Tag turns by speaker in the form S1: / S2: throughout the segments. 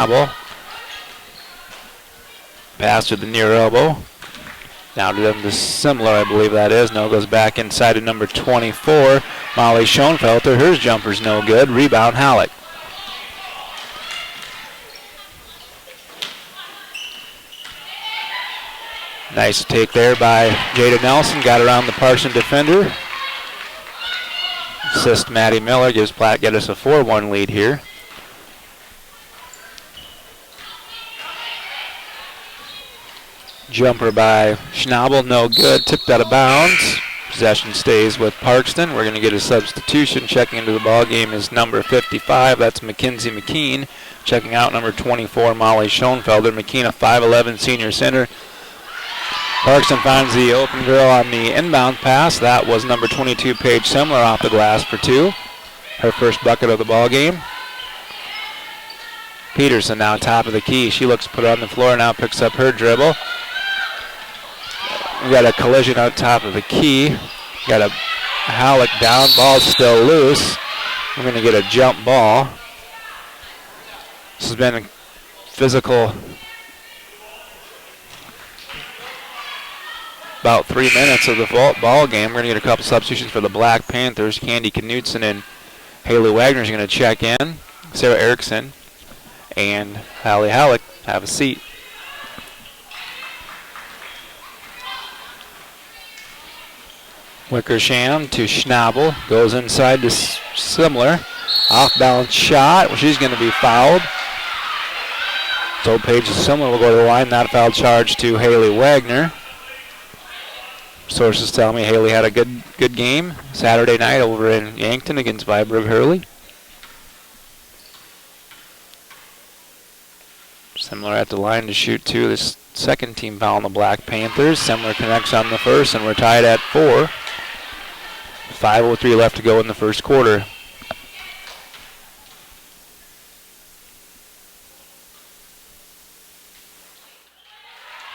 S1: Schnabel. Pass to the near elbow. Down to them to Similar, I believe that is. No, goes back inside to number 24, Molly Schoenfelter. Her jumper's no good. Rebound, Halleck. Nice take there by Jada Nelson. Got around the Parkston defender. Assist Maddie Miller. Gives Platte-Geddes a 4-1 lead here. Jumper by Schnabel, no good. Tipped out of bounds. Possession stays with Parkston. We're going to get a substitution. Checking into the ball game is number 55. That's Mackenzie McKean. Checking out number 24, Molly Schoenfelder. McKean, a 5'11 senior center. Parkston finds the open girl on the inbound pass. That was number 22, Paige Similar, off the glass for two. Her first bucket of the ball game. Peterson now top of the key. She looks to put it on the floor, now picks up her dribble. We got a collision on top of the key. Got a Halleck down, ball's still loose. We're going to get a jump ball. This has been a physical about 3 minutes of the ball game. We're going to get a couple substitutions for the Black Panthers. Candy Knutson and Haley Wagner is going to check in. Sarah Erickson and Hallie Halleck have a seat. Wickersham to Schnabel. Goes inside to Similar. Off-balance shot. She's going to be fouled. So Paige Similar will go to the line. That foul charge to Haley Wagner. Sources tell me Haley had a good game Saturday night over in Yankton against Viborg Hurley. Similar at the line to shoot two. This second team foul on the Black Panthers. Similar connects on the first, and we're tied at 4. 5:03 left to go in the first quarter.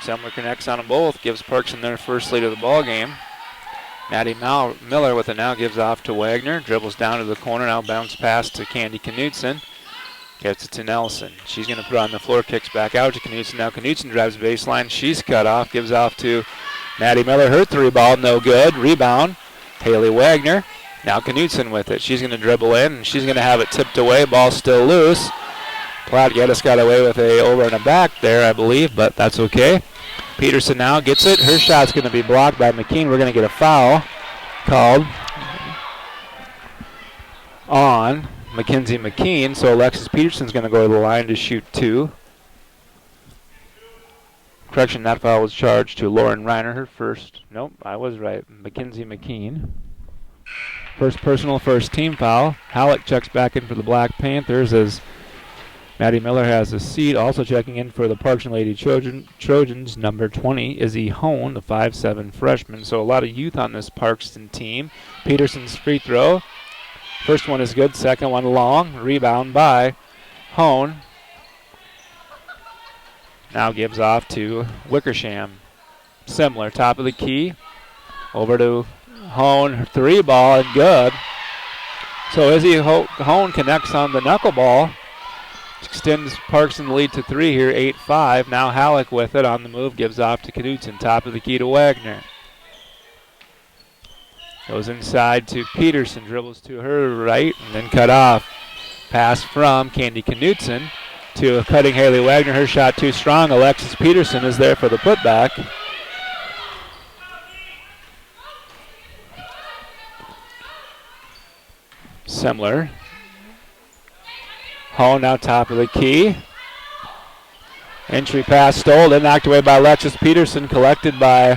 S1: Similar connects on them both, gives Parkston their first lead of the ball game. Maddie Miller with it now, gives off to Wagner, dribbles down to the corner, now bounce pass to Candy Knutson. Gets it to Nelson. She's going to put it on the floor, kicks back out to Knutson. Now Knutson drives baseline, she's cut off, gives off to Maddie Miller. Her three ball, no good. Rebound, Haley Wagner. Now Knutson with it. She's going to dribble in, and she's going to have it tipped away. Ball still loose. Platte-Geddes got away with a over and a back there, I believe, but that's okay. Peterson now gets it. Her shot's going to be blocked by McKean. We're going to get a foul called on Mackenzie McKean. So Alexis Peterson's going to go to the line to shoot two. Correction, that foul was charged to Lauren Reiner. Her first. Nope, I was right. Mackenzie McKean. First personal, first team foul. Halleck checks back in for the Black Panthers as Maddie Miller has a seat. Also checking in for the Parkston Lady Trojans, number 20, Izzy Hone, the 5'7 freshman. So a lot of youth on this Parkston team. Peterson's free throw. First one is good, second one long. Rebound by Hone. Now gives off to Wickersham. Similar, top of the key. Over to Hone, three ball and good. So Izzy Hone connects on the knuckleball. Extends Parkston the lead to 3 here, 8-5. Now Halleck with it on the move, gives off to Knutson, top of the key to Wagner. Goes inside to Peterson, dribbles to her right, and then cut off. Pass from Candy Knutson to a cutting Haley Wagner. Her shot too strong. Alexis Peterson is there for the putback. Similar. Hone now top of the key. Entry pass stolen, knocked away by Alexis Peterson, collected by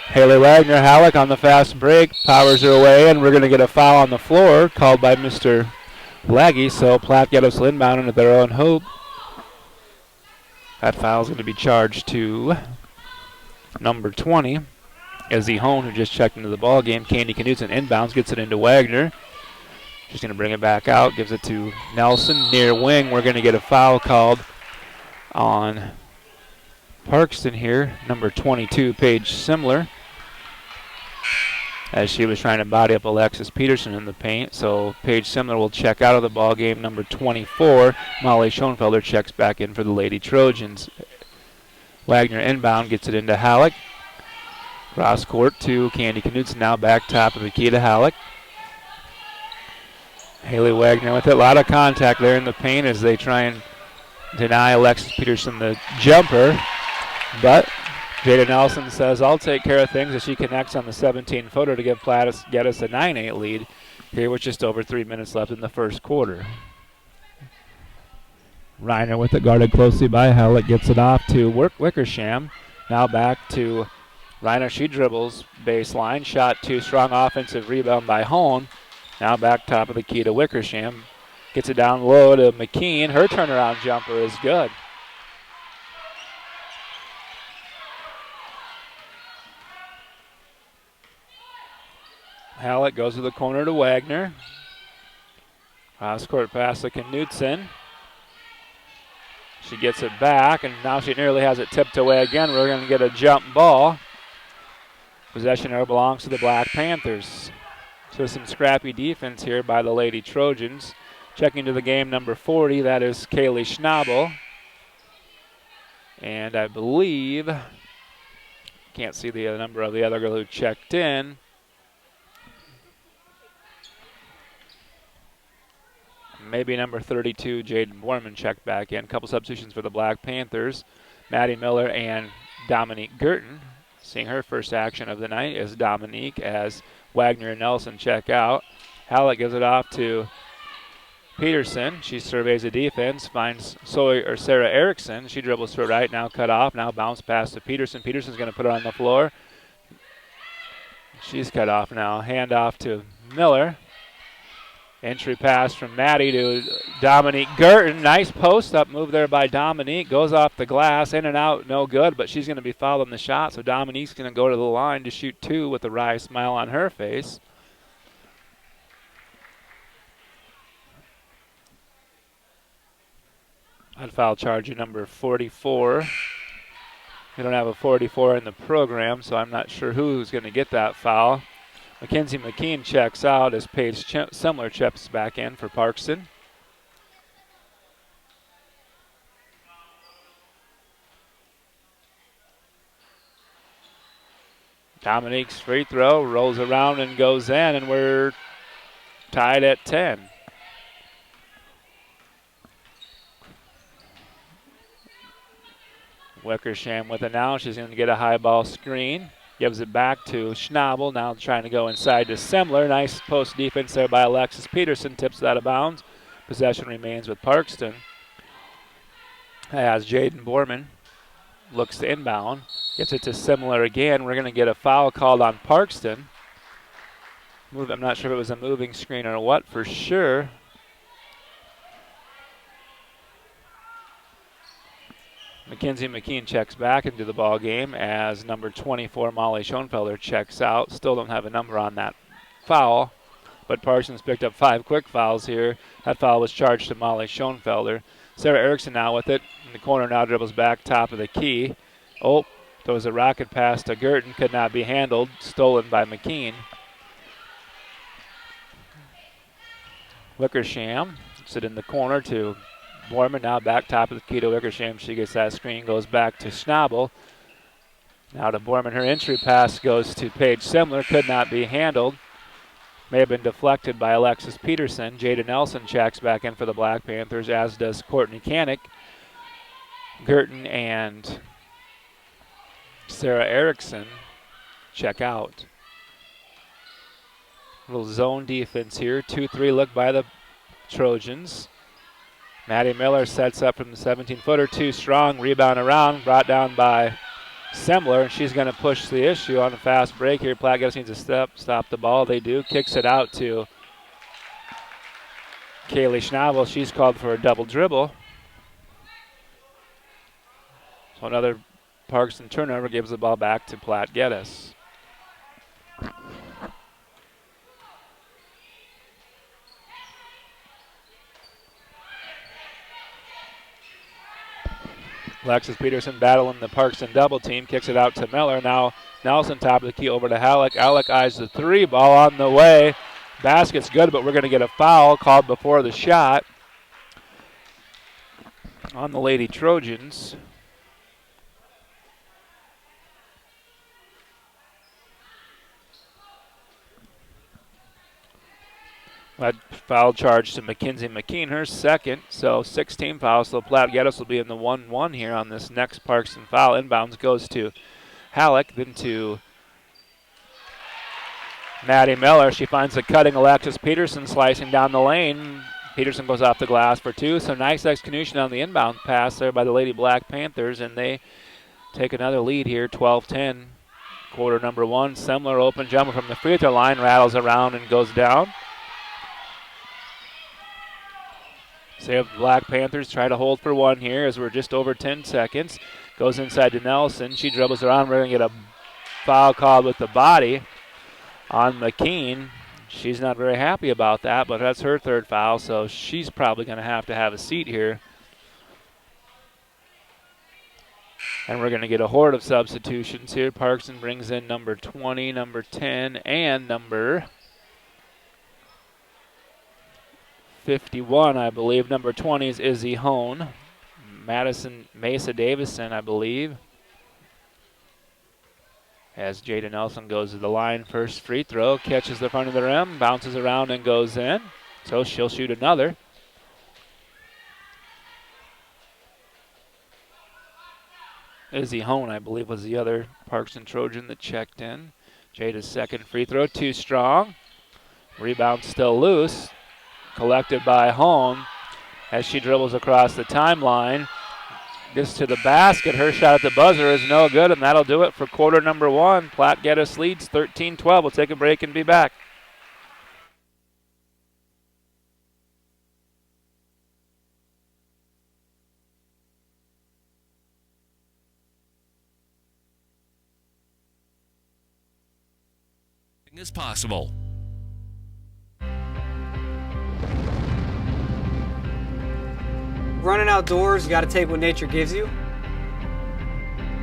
S1: Haley Wagner. Halleck on the fast break, powers her away, and we're going to get a foul on the floor called by Mr. Laggy, so Platte-Geddes will inbound into their own hoop. That foul is going to be charged to number 20, Izzy Hone, who just checked into the ball game. Candy Knutson inbounds, gets it into Wagner. She's going to bring it back out, gives it to Nelson. Near wing, we're going to get a foul called on Parkston here. Number 22, Paige Similar. as she was trying to body up Alexis Peterson in the paint. So Paige Simler will check out of the ball game. Number 24, Molly Schoenfelder, checks back in for the Lady Trojans. Wagner inbound, gets it into Halleck. Cross court to Candy Knudsen, now back top of the key to Halleck. Haley Wagner with it. A lot of contact there in the paint as they try and deny Alexis Peterson the jumper. But Jada Nelson says, I'll take care of things as she connects on the 17-footer to give Platte-Geddes a 9-8 lead here with just over 3 minutes left in the first quarter. Reiner with it, guarded closely by Halleck, gets it off to Wickersham. Now back to Reiner. She dribbles baseline, shot too strong, offensive rebound by Hone. Now back top of the key to Wickersham. Gets it down low to McKean. Her turnaround jumper is good. Halleck goes to the corner to Wagner. Cross court pass to Knudsen. She gets it back, and now she nearly has it tipped away again. We're going to get a jump ball. Possession arrow belongs to the Black Panthers. So some scrappy defense here by the Lady Trojans. Checking to the game, number 40, that is Kaylee Schnabel. And I believe, can't see the number of the other girl who checked in. Maybe number 32, Jaden Borman, checked back in. Couple substitutions for the Black Panthers. Maddie Miller and Dominique Girton. Seeing her first action of the night is Dominique as Wagner and Nelson check out. Halleck gives it off to Peterson. She surveys the defense, finds Sarah Erickson. She dribbles to her right, now cut off, now bounce pass to Peterson. Peterson's going to put it on the floor. She's cut off now. Hand off to Miller. Entry pass from Maddie to Dominique Girton. Nice post-up move there by Dominique. Goes off the glass, in and out, no good, but she's going to be fouled on the shot, so Dominique's going to go to the line to shoot two with a wry smile on her face. I'd foul charge number 44. We don't have a 44 in the program, so I'm not sure who's going to get that foul. Mackenzie McKean checks out as Paige Simler checks back in for Parkston. Dominique's free throw rolls around and goes in, and we're tied at 10. Wickersham with it now. She's going to get a high ball screen. Gives it back to Schnabel. Now trying to go inside to Simler. Nice post defense there by Alexis Peterson. Tips it out of bounds. Possession remains with Parkston. As Jaden Borman looks to inbound. Gets it to Simler again. We're going to get a foul called on Parkston. I'm not sure if it was a moving screen or what for sure. Mackenzie McKean checks back into the ball game as number 24, Molly Schoenfelder, checks out. Still don't have a number on that foul, but Parsons picked up 5 quick fouls here. That foul was charged to Molly Schoenfelder. Sarah Erickson now with it. In the corner now dribbles back top of the key. Oh, throws a rocket pass to Girton. Could not be handled. Stolen by McKean. Wickersham sit in the corner to Borman, now back top of the key to Wickersham. She gets that screen, goes back to Schnabel. Now to Borman. Her entry pass goes to Paige Simler. Could not be handled. May have been deflected by Alexis Peterson. Jada Nelson checks back in for the Black Panthers, as does Courtney Canick. Girton and Sarah Erickson check out. Little zone defense here. 2-3 look by the Trojans. Maddie Miller sets up from the 17-footer, too strong, rebound around, brought down by Simler, and she's going to push the issue on a fast break here. Platte-Geddes needs to stop the ball. They do. Kicks it out to Kaylee Schnabel. She's called for a double dribble. So another Parkston turnover gives the ball back to Platte-Geddes. Alexis Peterson battling the Parkston double team, kicks it out to Miller. Now Nelson top of the key over to Halleck. Halleck eyes the three ball on the way. Basket's good, but we're going to get a foul called before the shot on the Lady Trojans. That foul charge to Mackenzie McKean, her second. So 16 fouls. So Platte-Geddes will be in the 1-1 here on this next Parkston foul. Inbounds goes to Halleck, then to Maddie Miller. She finds a cutting Alexis Peterson slicing down the lane. Peterson goes off the glass for two. So nice execution on the inbound pass there by the Lady Black Panthers, and they take another lead here, 12-10. Quarter number one. Semler open jumper from the free throw line, rattles around and goes down. So the Black Panthers try to hold for one here as we're just over 10 seconds. Goes inside to Nelson. She dribbles around. We're going to get a foul called with the body on McKean. She's not very happy about that, but that's her third foul, so she's probably going to have a seat here. And we're going to get a horde of substitutions here. Parkston brings in number 20, number 10, and number 51, I believe. Number 20 is Izzy Hone. Madison Mesa Davison, I believe. As Jada Nelson goes to the line, first free throw, catches the front of the rim, bounces around and goes in. So she'll shoot another. Izzy Hone, I believe, was the other Parkston Trojan that checked in. Jada's second free throw, too strong. Rebound still loose. Collected by Hone as she dribbles across the timeline. Gets to the basket. Her shot at the buzzer is no good, and that'll do it for quarter number one. Platte-Geddes leads 13-12. We'll take a break and be back.
S2: Is possible.
S3: Running outdoors, you got to take what nature gives you.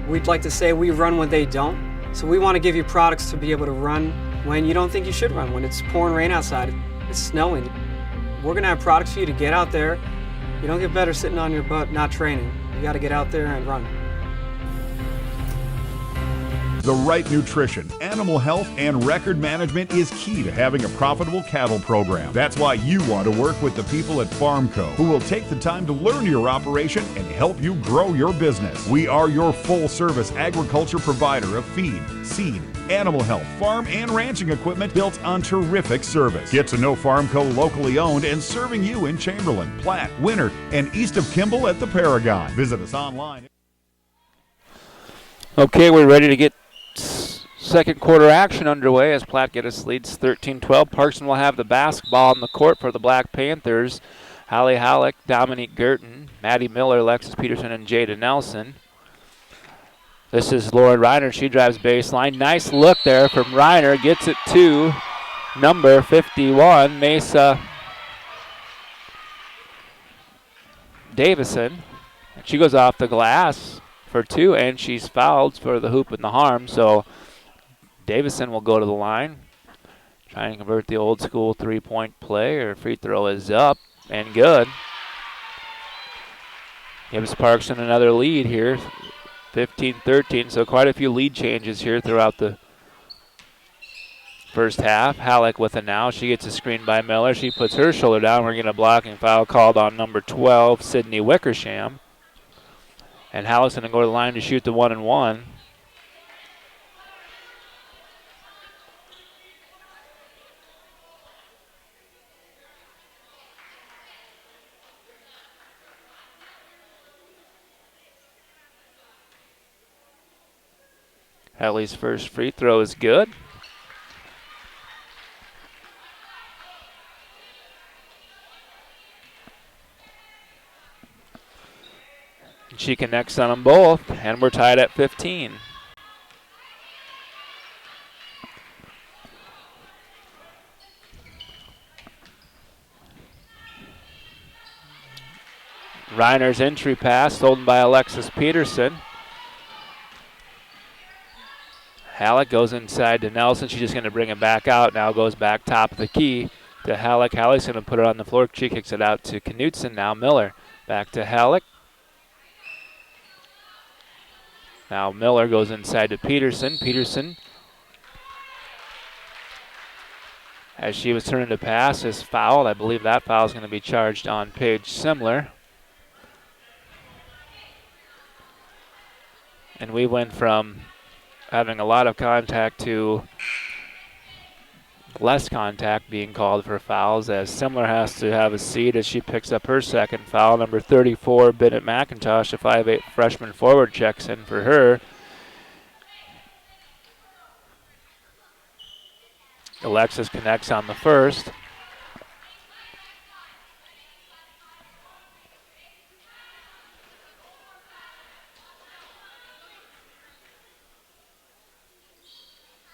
S3: We'd like to say we run when they don't. So we want to give you products to be able to run when you don't think you should run, when it's pouring rain outside, it's snowing. We're going to have products for you to get out there. You don't get better sitting on your butt not training. You got to get out there and run.
S4: The right nutrition, animal health, and record management is key to having a profitable cattle program. That's why you want to work with the people at Farmco, who will take the time to learn your operation and help you grow your business. We are your full-service agriculture provider of feed, seed, animal health, farm, and ranching equipment built on terrific service. Get to know Farmco locally owned and serving you in Chamberlain, Platte, Winter, and east of Kimball at the Paragon. Visit us online.
S1: Okay, we're ready to get second quarter action underway as Platte-Geddes leads 13-12. Parkston will have the basketball on the court for the Black Panthers. Hallie Halleck, Dominique Gerton, Maddie Miller, Alexis Peterson, and Jada Nelson. This is Lauren Reiner. She drives baseline. Nice look there from Reiner. Gets it to number 51, Mesa Davison. She goes off the glass for two, and she's fouled for the hoop and the harm. So Davison will go to the line, try and convert the old school three-point play. Her free throw is up and good. Gives Parkston another lead here, 15-13. So quite a few lead changes here throughout the first half. Halleck with it now. She gets a screen by Miller. She puts her shoulder down. We're getting a blocking foul called on number 12, Sydney Wickersham. And Halleck's going to go to the line to shoot the 1-and-1. Hallie's first free throw is good. She connects on them both, and we're tied at 15. Reiner's entry pass stolen by Alexis Peterson. Halleck goes inside to Nelson. She's just going to bring it back out. Now goes back top of the key to Halleck. Halleck's going to put it on the floor. She kicks it out to Knutson. Now Miller back to Halleck. Now Miller goes inside to Peterson. Peterson, as she was turning to pass, is fouled. I believe that foul is going to be charged on Paige Simler. And we went from having a lot of contact to less contact being called for fouls, as Simler has to have a seat as she picks up her second foul. Number 34, Bennett McIntosh, a 5'8" freshman forward, checks in for her. Alexis connects on the first.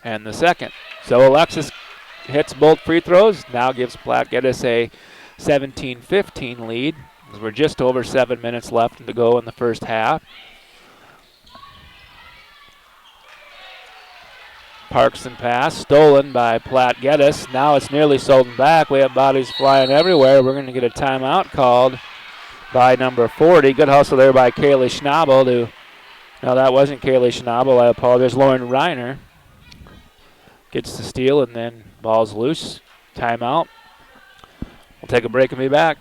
S1: And the second. So Alexis hits both free throws, now gives Platte-Geddes a 17-15 lead. We're just over 7 minutes left to go in the first half. Parkston pass, stolen by Platte-Geddes. Now it's nearly stolen back. We have bodies flying everywhere. We're going to get a timeout called by number 40. Good hustle there by Kaylee Schnabel. No, that wasn't Kaylee Schnabel. I apologize. Lauren Reiner gets the steal, and then ball's loose. Timeout. We'll take a break and be back.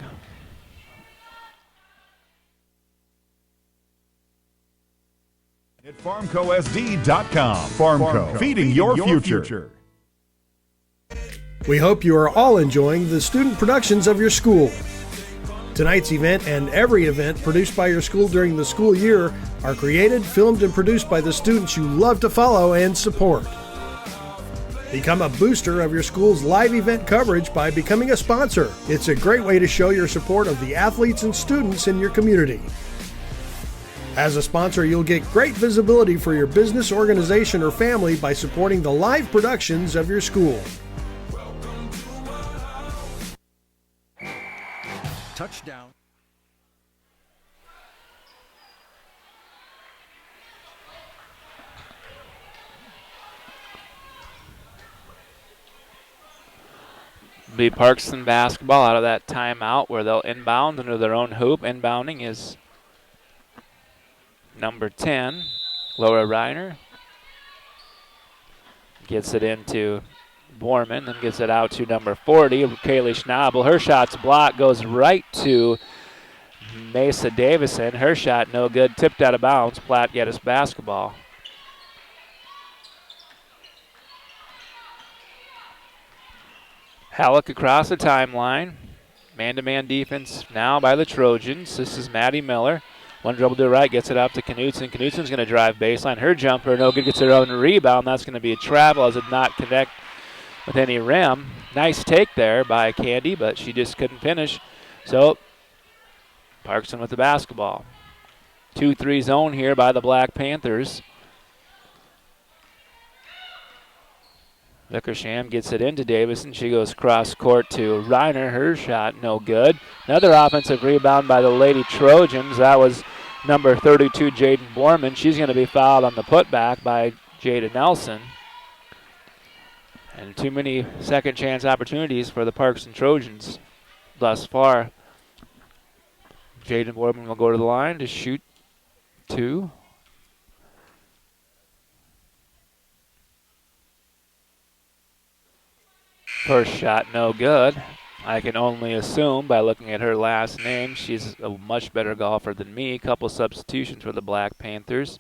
S4: At FarmcoSD.com. Farmco, feeding your future.
S2: We hope you are all enjoying the student productions of your school. Tonight's event and every event produced by your school during the school year are created, filmed, and produced by the students you love to follow and support. Become a booster of your school's live event coverage by becoming a sponsor. It's a great way to show your support of the athletes and students in your community. As a sponsor, you'll get great visibility for your business, organization, or family by supporting the live productions of your school.
S5: Touchdown.
S1: Be Parkston basketball out of that timeout where they'll inbound under their own hoop. Inbounding is number 10, Laura Reiner. Gets it into Borman, then gets it out to number 40, Kaylee Schnabel. Her shot's blocked, goes right to Mesa Davison. Her shot no good, tipped out of bounds. Platte-Geddes basketball. Halleck across the timeline. Man-to-man defense now by the Trojans. This is Maddie Miller. One dribble to the right, gets it up to Knutson. Knutson's going to drive baseline. Her jumper, no good, gets her own rebound. That's going to be a travel as it not connect with any rim. Nice take there by Candy, but she just couldn't finish. So, Parkston with the basketball. 2-3 zone here by the Black Panthers. Wickersham gets it into Davison. She goes cross court to Reiner. Her shot no good. Another offensive rebound by the Lady Trojans. That was number 32, Jaden Borman. She's going to be fouled on the putback by Jada Nelson. And too many second chance opportunities for the Parkston Trojans thus far. Jaden Borman will go to the line to shoot two. First shot no good. I can only assume by looking at her last name she's a much better golfer than me. Couple substitutions for the Black Panthers.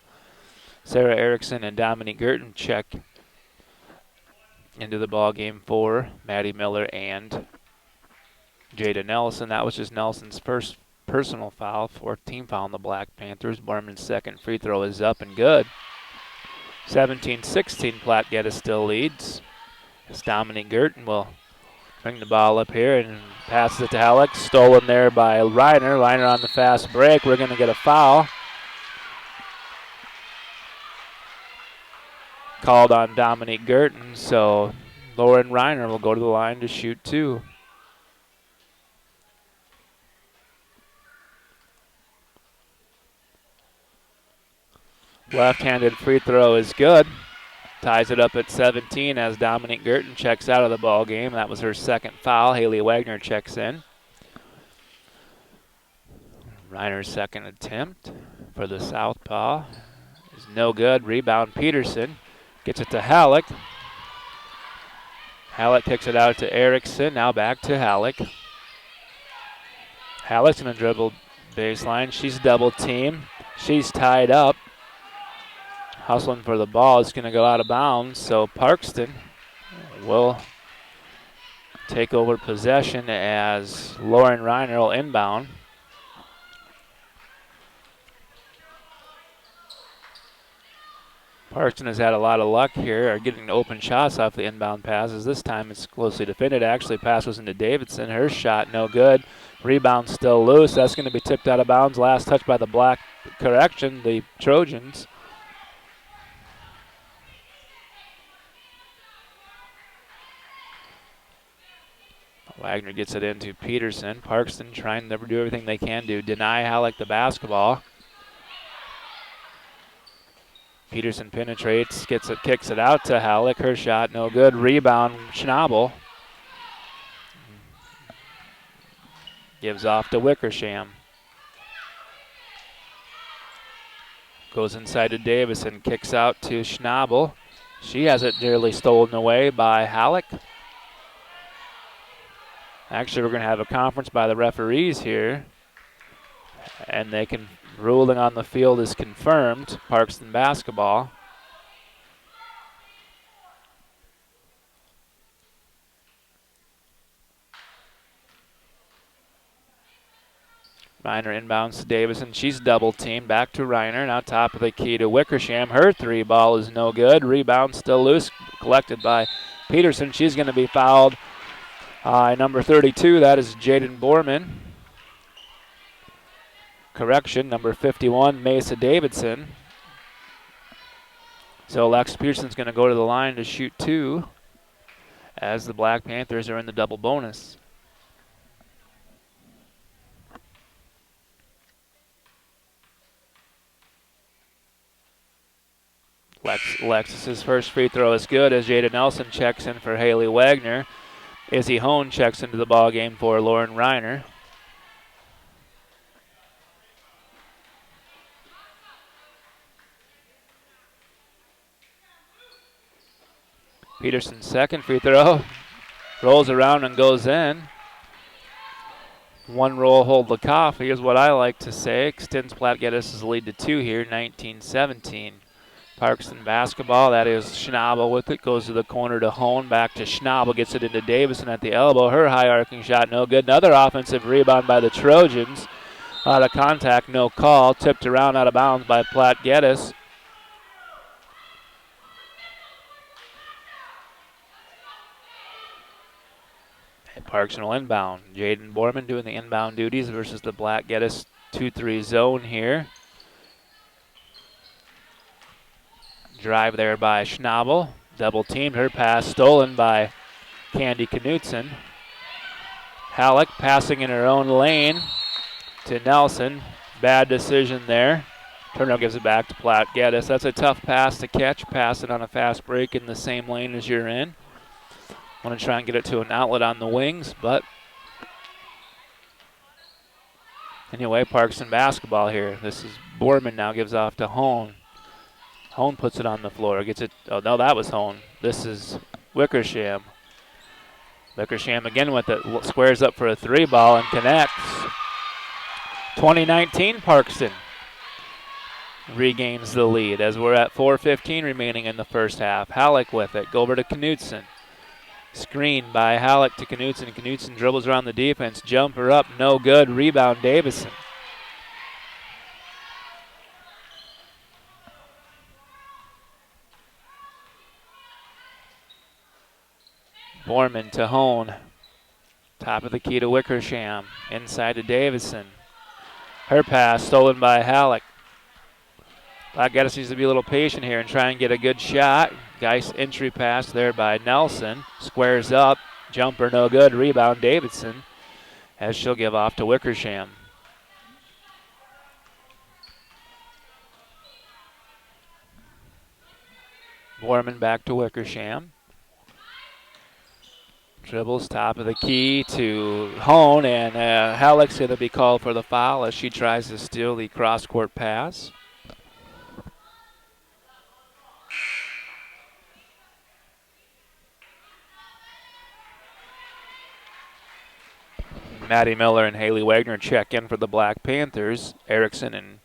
S1: Sarah Erickson and Dominique Gerton check into the ball game for Maddie Miller and Jada Nelson. That was just Nelson's first personal foul, fourth team foul on the Black Panthers. Borman's second free throw is up and good. 17-16, Platte-Geddes still leads. As Dominique Gerton will bring the ball up here and passes it to Halleck. Stolen there by Reiner. Reiner on the fast break. We're going to get a foul called on Dominique Gerton, so Lauren Reiner will go to the line to shoot two. Left-handed free throw is good. Ties it up at 17 as Dominique Gerton checks out of the ball game. That was her second foul. Haley Wagner checks in. Reiner's second attempt for the southpaw is no good. Rebound Peterson. Gets it to Halleck. Halleck kicks it out to Erickson. Now back to Halleck. Halleck's going to dribble baseline. She's double teamed. She's tied up. Hustling for the ball. It's going to go out of bounds. So Parkston will take over possession as Lauren Reiner will inbound. Parkston has had a lot of luck here, getting open shots off the inbound passes. This time it's closely defended. Actually, pass was into Davidson. Her shot no good. Rebound still loose. That's going to be tipped out of bounds. Last touch by the the Trojans. Wagner gets it into Peterson. Parkston trying to do everything they can to deny Halleck the basketball. Peterson penetrates, kicks it out to Halleck. Her shot no good. Rebound Schnabel. Gives off to Wickersham. Goes inside to Davison. Kicks out to Schnabel. She has it nearly stolen away by Halleck. Actually, we're going to have a conference by the referees here. And ruling on the field is confirmed. Parkston basketball. Reiner inbounds to Davison. She's double teamed. Back to Reiner. Now top of the key to Wickersham. Her three ball is no good. Rebound still loose. Collected by Peterson. She's going to be fouled. Number 32, that is Jaden Borman. Correction, number 51, Mesa Davidson. So Alexis Peterson's going to go to the line to shoot two as the Black Panthers are in the double bonus. Alexis's first free throw is good as Jada Nelson checks in for Haley Wagner. Izzy Hone checks into the ball game for Lauren Reiner. Peterson's second free throw rolls around and goes in. One roll, hold the coffee is what I like to say. Extends Platte-Geddes' lead to 2 here, 19-17. Parkston basketball, that is Schnabel with it, goes to the corner to Hone, back to Schnabel, gets it into Davison at the elbow. Her high arcing shot, no good. Another offensive rebound by the Trojans. Out of contact, no call. Tipped around out of bounds by Platte-Geddes. Parkston will inbound. Jaden Borman doing the inbound duties versus the Platte-Geddes 2-3 zone here. Drive there by Schnabel. Double teamed. Her pass stolen by Candy Knutson. Halleck passing in her own lane to Nelson. Bad decision there. Turner gives it back to Platte-Geddes. That's a tough pass to catch. Pass it on a fast break in the same lane as you're in. Want to try and get it to an outlet on the wings, but anyway, Parkston basketball here. This is Borman now gives off to Hone. Hone puts it on the floor. Gets it. Oh, no, that was Hone. This is Wickersham. Wickersham again with it. Squares up for a three ball and connects. 2019 Parkston regains the lead as we're at 4:15 remaining in the first half. Halleck with it. Go over to Knutson. Screen by Halleck to Knutson. Knutson dribbles around the defense. Jumper up, no good. Rebound Davison. Borman to Hone. Top of the key to Wickersham. Inside to Davison. Her pass stolen by Halleck. Platte-Geddes needs to be a little patient here and try and get a good shot. Geist entry pass there by Nelson. Squares up. Jumper no good. Rebound Davidson as she'll give off to Wickersham. Borman back to Wickersham. Dribbles top of the key to Hone, and Halleck's going to be called for the foul as she tries to steal the cross-court pass. Maddie Miller and Haley Wagner check in for the Black Panthers. Erickson and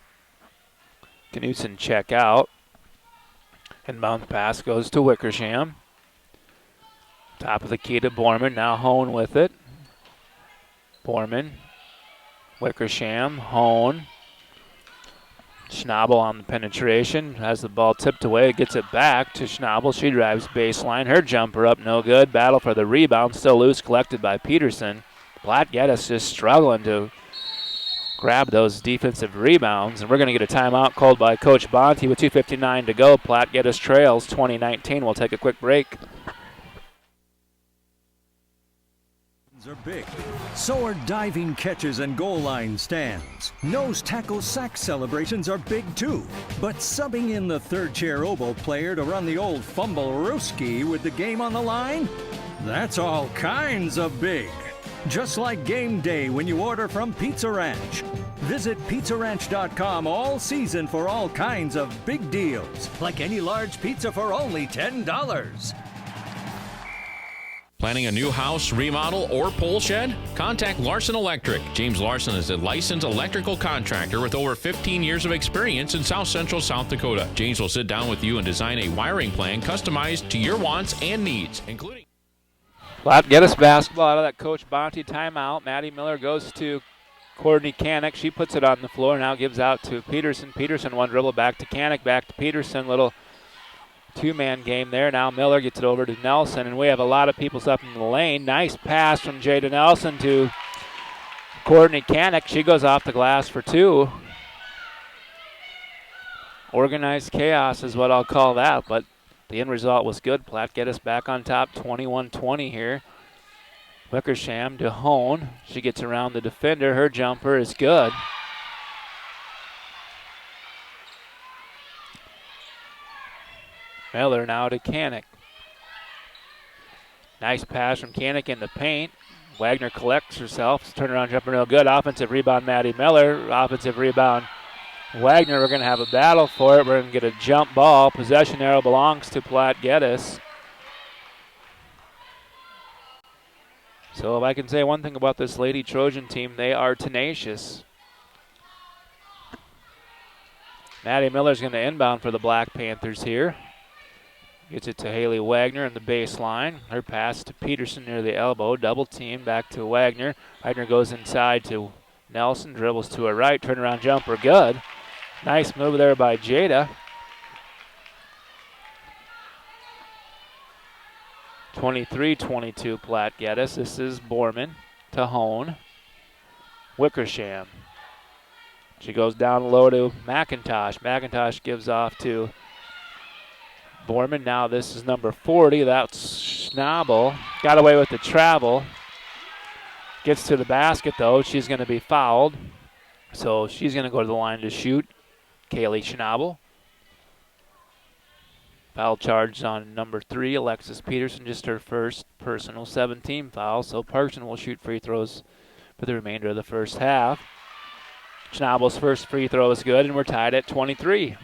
S1: Knutson check out. Inbound pass goes to Wickersham. Top of the key to Borman. Now Hone with it. Borman. Wickersham. Hone. Schnabel on the penetration. Has the ball tipped away. Gets it back to Schnabel. She drives baseline. Her jumper up no good. Battle for the rebound. Still loose. Collected by Peterson. Platte-Geddes just struggling to grab those defensive rebounds. And we're going to get a timeout called by Coach Bonte with 2:59 to go. Platte-Geddes trails 20-19. We'll take a quick break.
S5: Are big. So are diving catches and goal line stands. Nose tackle sack celebrations are big too. But subbing in the third chair oboe player to run the old fumble-rooski with the game on the line? That's all kinds of big. Just like game day when you order from Pizza Ranch. Visit PizzaRanch.com all season for all kinds of big deals. Like any large pizza for only $10.
S6: Planning a new house, remodel, or pole shed? Contact Larson Electric. James Larson is a licensed electrical contractor with over 15 years of experience in South Central South Dakota. James will sit down with you and design a wiring plan customized to your wants and needs, including...
S1: Platte-Geddes basketball out of that Coach Bonte timeout. Maddie Miller goes to Courtney Canick. She puts it on the floor, now gives out to Peterson. Peterson one dribble back to Canick, back to Peterson. Little two-man game there. Now Miller gets it over to Nelson, and we have a lot of people up in the lane. Nice pass from Jada Nelson to Courtney Canick. She goes off the glass for two. Organized chaos is what I'll call that, but the end result was good. Platte-Geddes back on top, 21-20 here. Wickersham to Hone. She gets around the defender. Her jumper is good. Miller now to Canick. Nice pass from Canick in the paint. Wagner collects herself. Turnaround jumper no good. Offensive rebound Maddie Miller. Offensive rebound Wagner. We're going to have a battle for it. We're going to get a jump ball. Possession arrow belongs to Platte-Geddes. So if I can say one thing about this Lady Trojan team, they are tenacious. Maddie Miller's going to inbound for the Black Panthers here. Gets it to Haley Wagner in the baseline. Her pass to Peterson near the elbow. Double team back to Wagner. Wagner goes inside to Nelson. Dribbles to her right. Turnaround jumper good. Nice move there by Jada. 23-22 Platte-Geddes. This is Borman to Hone. Wickersham. She goes down low to McIntosh. McIntosh gives off to Borman. Now this is number 40. That's Schnabel. Got away with the travel. Gets to the basket, though. She's going to be fouled. So she's going to go to the line to shoot. Kaylee Schnabel. Foul charged on number 3, Alexis Peterson. Just her first personal 17 foul. So Parkston will shoot free throws for the remainder of the first half. Schnabel's first free throw is good, and we're tied at 23.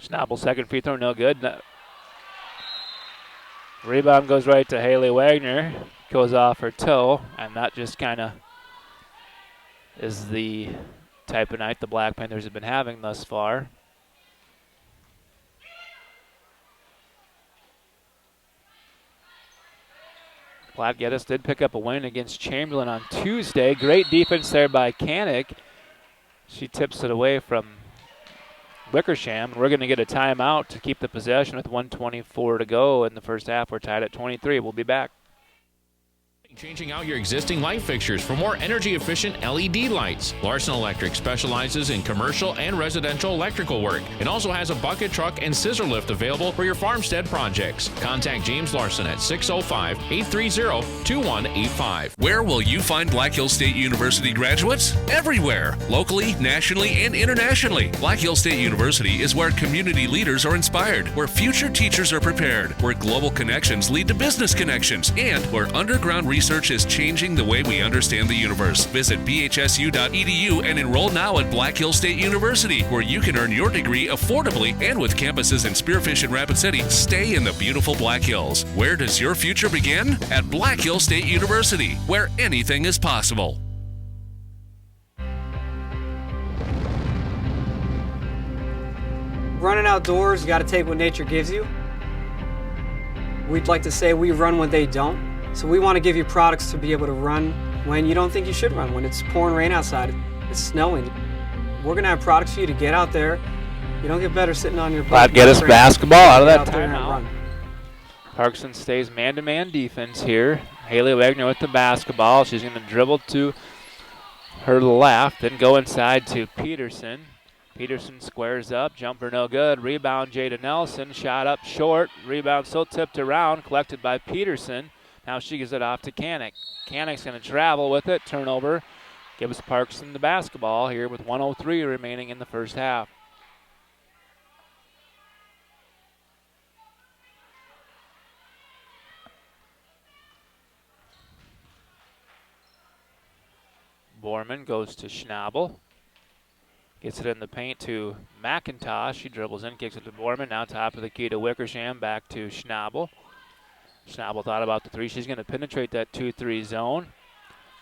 S1: Schnabel's second free throw, no good. Rebound goes right to Haley Wagner. Goes off her toe, and that just kind of is the type of night the Black Panthers have been having thus far. Platte-Geddes did pick up a win against Chamberlain on Tuesday. Great defense there by Canick. She tips it away from Wickersham. We're going to get a timeout to keep the possession with 1:24 to go in the first half. We're tied at 23. We'll be back.
S6: Changing out your existing light fixtures for more energy-efficient LED lights. Larson Electric specializes in commercial and residential electrical work. It also has a bucket truck and scissor lift available for your farmstead projects. Contact James Larson at 605-830-2185.
S7: Where will you find Black Hills State University graduates? Everywhere, locally, nationally, and internationally. Black Hills State University is where community leaders are inspired, where future teachers are prepared, where global connections lead to business connections, and where underground research is changing the way we understand the universe. Visit bhsu.edu and enroll now at Black Hills State University, where you can earn your degree affordably and with campuses in Spearfish and Rapid City. Stay in the beautiful Black Hills. Where does your future begin? At Black Hills State University, where anything is possible.
S3: Running outdoors, you got to take what nature gives you. We'd like to say we run when they don't. So we want to give you products to be able to run when you don't think you should run, when it's pouring rain outside, it's snowing. We're going to have products for you to get out there. You don't get better sitting on your butt.
S1: Platte-Geddes basketball out of that
S3: Get out there and
S1: timeout.
S3: run.
S1: Parkston stays man-to-man defense here. Haley Wagner with the basketball. She's going to dribble to her left, then go inside to Peterson. Peterson squares up, jumper no good. Rebound Jada Nelson, shot up short. Rebound still tipped around, collected by Peterson. Now she gives it off to Canick. Canick's going to travel with it. Turnover gives Parkston the basketball here with 1:03 remaining in the first half. Borman goes to Schnabel. Gets it in the paint to McIntosh. She dribbles in, kicks it to Borman. Now top of the key to Wickersham, back to Schnabel. Schnabel thought about the three. She's going to penetrate that 2-3 zone.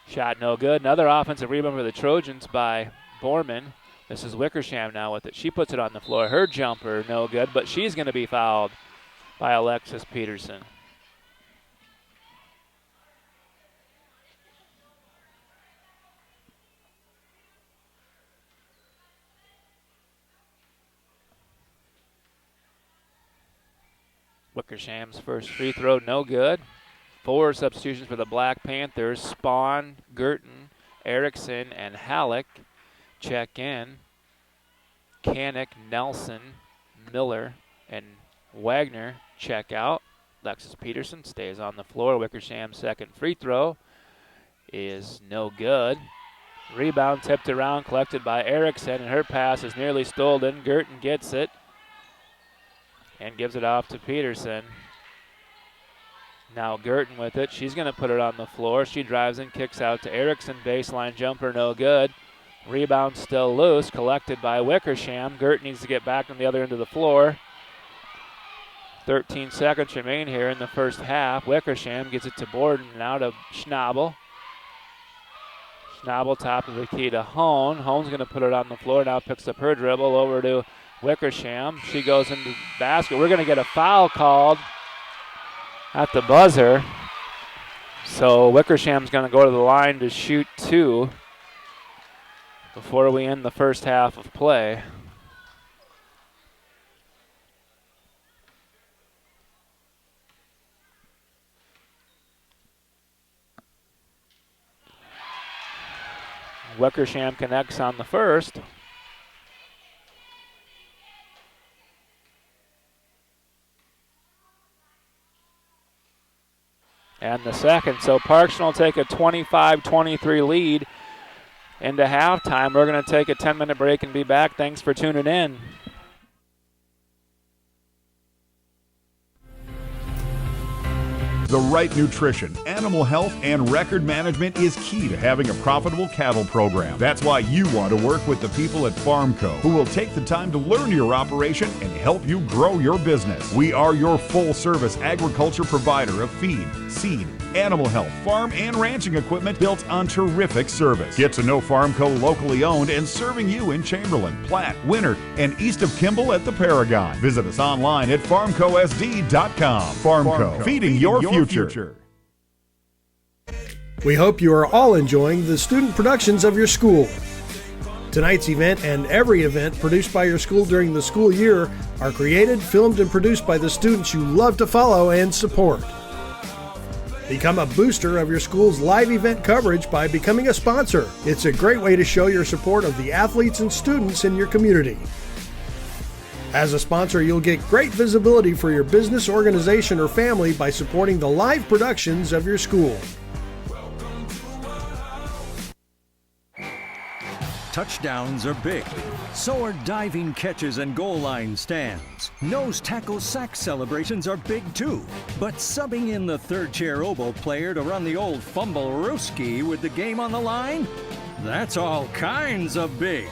S1: Shot no good. Another offensive rebound for the Trojans by Borman. This is Wickersham now with it. She puts it on the floor. Her jumper no good, but she's going to be fouled by Alexis Peterson. Wickersham's first free throw, no good. 4 substitutions for the Black Panthers. Spawn, Girton, Erickson, and Halleck check in. Canick, Nelson, Miller, and Wagner check out. Alexis Peterson stays on the floor. Wickersham's second free throw is no good. Rebound tipped around, collected by Erickson, and her pass is nearly stolen. Girton gets it and gives it off to Peterson. Now Girton with it. She's going to put it on the floor. She drives in, kicks out to Erickson. Baseline jumper, no good. Rebound still loose, collected by Wickersham. Girton needs to get back on the other end of the floor. 13 seconds remain here in the first half. Wickersham gets it to Borden, now to Schnabel. Schnabel top of the key to Hone. Hone's going to put it on the floor, now picks up her dribble over to Wickersham. She goes into the basket. We're going to get a foul called at the buzzer. So Wickersham's going to go to the line to shoot 2 before we end the first half of play. Wickersham connects on the first. And the second. So Parkston will take a 25-23 lead into halftime. We're going to take a 10-minute break and be back. Thanks for tuning in.
S4: The right nutrition, animal health, and record management is key to having a profitable cattle program. That's why you want to work with the people at Farmco, who will take the time to learn your operation and help you grow your business. We are your full-service agriculture provider of feed, seed, animal health, farm, and ranching equipment built on terrific service. Get to know Farmco locally owned and serving you in Chamberlain, Platte, Winter, and east of Kimball at the Paragon. Visit us online at farmcosd.com. Farmco, feeding your future.
S2: We hope you are all enjoying the student productions of your school. Tonight's event and every event produced by your school during the school year are created, filmed, and produced by the students you love to follow and support. Become a booster of your school's live event coverage by becoming a sponsor. It's a great way to show your support of the athletes and students in your community. As a sponsor, you'll get great visibility for your business, organization, or family by supporting the live productions of your school.
S5: Touchdowns are big. So are diving catches and goal line stands. Nose tackle sack celebrations are big too. But subbing in the third chair oboe player to run the old fumble-rooski with the game on the line? That's all kinds of big.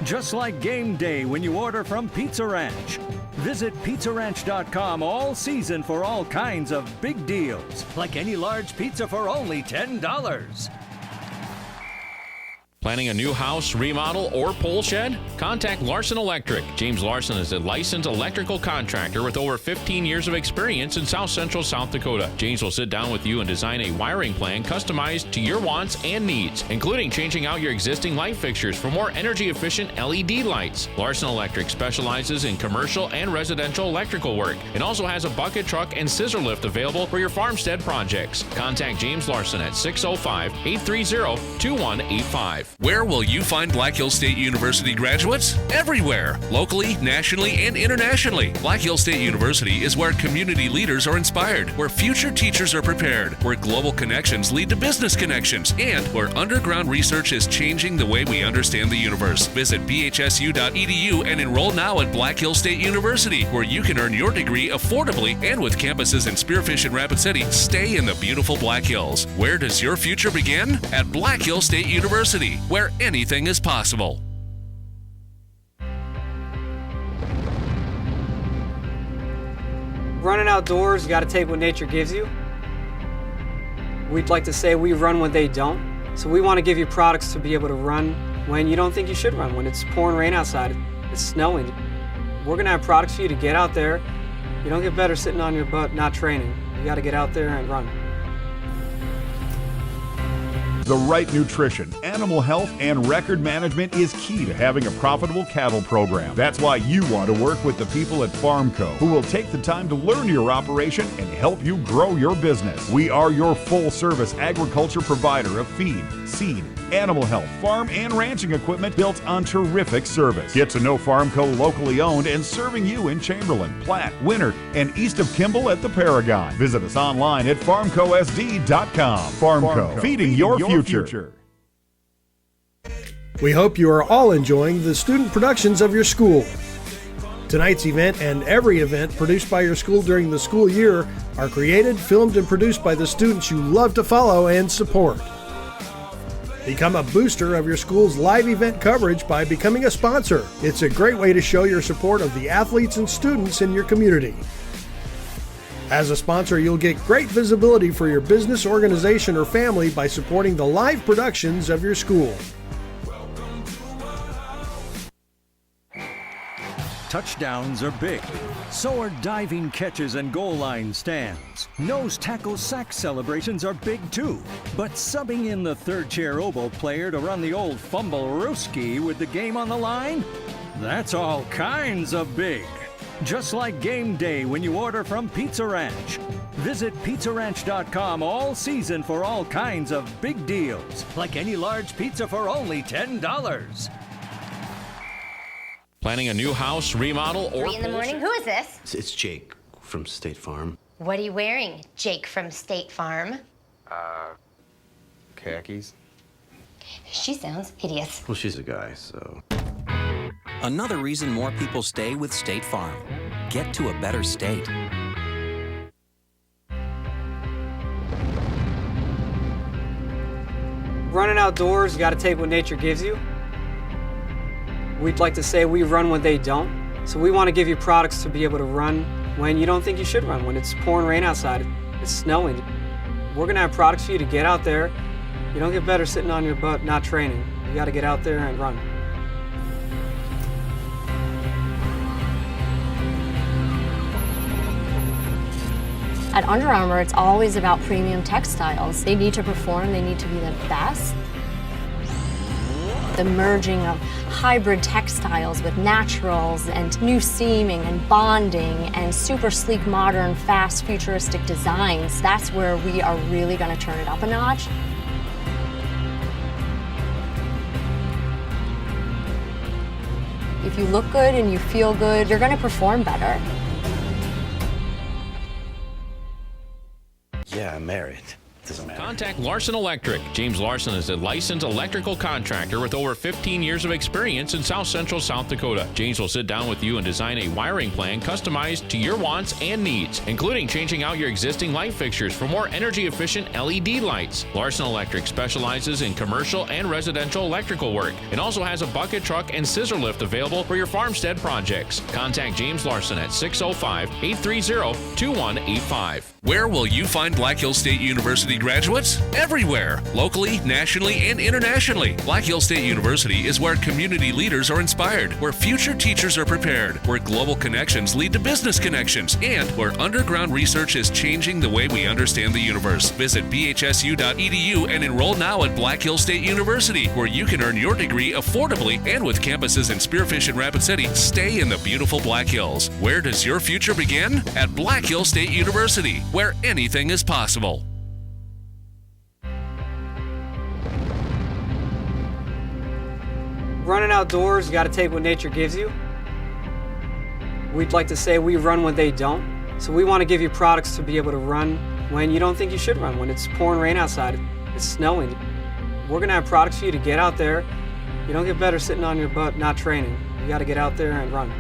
S5: Just like game day when you order from Pizza Ranch. Visit PizzaRanch.com all season for all kinds of big deals, like any large pizza for only $10.
S6: Planning a new house, remodel, or pole shed? Contact Larson Electric. James Larson is a licensed electrical contractor with over 15 years of experience in South Central South Dakota. James will sit down with you and design a wiring plan customized to your wants and needs, including changing out your existing light fixtures for more energy-efficient LED lights. Larson Electric specializes in commercial and residential electrical work and also has a bucket truck and scissor lift available for your farmstead projects. Contact James Larson at 605-830-2185.
S7: Where will you find Black Hills State University graduates? Everywhere, locally, nationally, and internationally. Black Hills State University is where community leaders are inspired, where future teachers are prepared, where global connections lead to business connections, and where underground research is changing the way we understand the universe. Visit bhsu.edu and enroll now at Black Hills State University, where you can earn your degree affordably and with campuses in Spearfish and Rapid City. Stay in the beautiful Black Hills. Where does your future begin? At Black Hills State University, where anything is possible.
S3: Running outdoors, you got to take what nature gives you. We'd like to say we run when they don't. So we want to give you products to be able to run when you don't think you should run, when it's pouring rain outside, it's snowing. We're going to have products for you to get out there. You don't get better sitting on your butt not training. You got to get out there and run.
S4: The right nutrition, animal health, and record management is key to having a profitable cattle program. That's why you want to work with the people at Farmco, who will take the time to learn your operation and help you grow your business. We are your full-service agriculture provider of feed, seed, animal health, farm, and ranching equipment built on terrific service. Get to know Farmco locally owned and serving you in Chamberlain, Platte, Winter, and east of Kimball at the Paragon. Visit us online at farmcosd.com. Farmco, feeding your future.
S2: We hope you are all enjoying the student productions of your school. Tonight's event and every event produced by your school during the school year are created, filmed, and produced by the students you love to follow and support. Become a booster of your school's live event coverage by becoming a sponsor. It's a great way to show your support of the athletes and students in your community. As a sponsor, you'll get great visibility for your business, organization, or family by supporting the live productions of your school.
S5: Touchdowns are big. So are diving catches and goal line stands. Nose tackle sack celebrations are big too. But subbing in the third chair oboe player to run the old fumble-rooski with the game on the line? That's all kinds of big. Just like game day when you order from Pizza Ranch. Visit PizzaRanch.com all season for all kinds of big deals, like any large pizza for only $10.
S6: Planning a new house, remodel, or
S8: 3 in the morning? Who is this?
S9: It's Jake from State Farm.
S8: What are you wearing, Jake from State Farm?
S9: Khakis.
S8: She sounds hideous.
S9: Well, she's a guy, so.
S10: Another reason more people stay with State Farm. Get to a better state.
S3: Running outdoors, you got to take what nature gives you. We'd like to say we run when they don't. So we want to give you products to be able to run when you don't think you should run, when it's pouring rain outside, it's snowing. We're going to have products for you to get out there. You don't get better sitting on your butt not training. You got to get out there and run.
S11: At Under Armour, it's always about premium textiles. They need to perform, they need to be the best. The merging of hybrid textiles with naturals and new seaming and bonding and super sleek, modern, fast, futuristic designs. That's where we are really going to turn it up a notch. If you look good and you feel good, you're going to perform better.
S9: Yeah, I'm married. Doesn't matter.
S6: Contact Larson Electric. James Larson is a licensed electrical contractor with over 15 years of experience in South Central South Dakota. James will sit down with you and design a wiring plan customized to your wants and needs, including changing out your existing light fixtures for more energy-efficient LED lights. Larson Electric specializes in commercial and residential electrical work and also has a bucket truck and scissor lift available for your farmstead projects. Contact James Larson at 605-830-2185.
S7: Where will you find Black Hills State University graduates? Everywhere, locally, nationally, and internationally. Black Hills State University is where community leaders are inspired, where future teachers are prepared, where global connections lead to business connections, and where underground research is changing the way we understand the universe. Visit bhsu.edu and enroll now at Black Hills State University, where you can earn your degree affordably and with campuses in Spearfish and Rapid City. Stay in the beautiful Black Hills. Where does your future begin? At Black Hills State University, where anything is possible.
S3: Running outdoors, you got to take what nature gives you. We'd like to say we run when they don't. So we want to give you products to be able to run when you don't think you should run, when it's pouring rain outside, it's snowing. We're going to have products for you to get out there. You don't get better sitting on your butt not training. You got to get out there and run.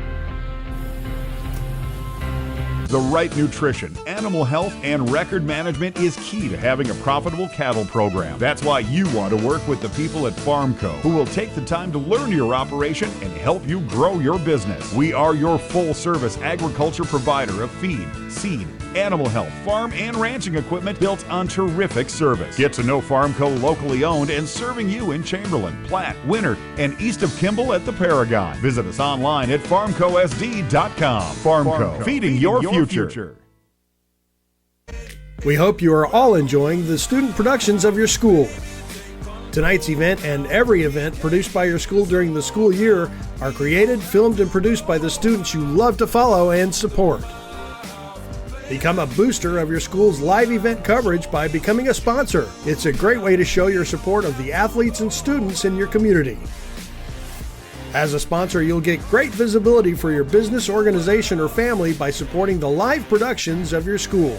S4: The right nutrition, animal health, and record management is key to having a profitable cattle program. That's why you want to work with the people at FarmCo, who will take the time to learn your operation and help you grow your business. We are your full-service agriculture provider of feed, seed, animal health, farm, and ranching equipment built on terrific service. Get to know FarmCo locally owned and serving you in Chamberlain, Platte, Winter, and east of Kimball at the Paragon. Visit us online at farmcosd.com. FarmCo, feeding your future.
S2: We hope you are all enjoying the student productions of your school. Tonight's event and every event produced by your school during the school year are created, filmed, and produced by the students you love to follow and support. Become a booster of your school's live event coverage by becoming a sponsor. It's a great way to show your support of the athletes and students in your community. As a sponsor, you'll get great visibility for your business, organization, or family by supporting the live productions of your school.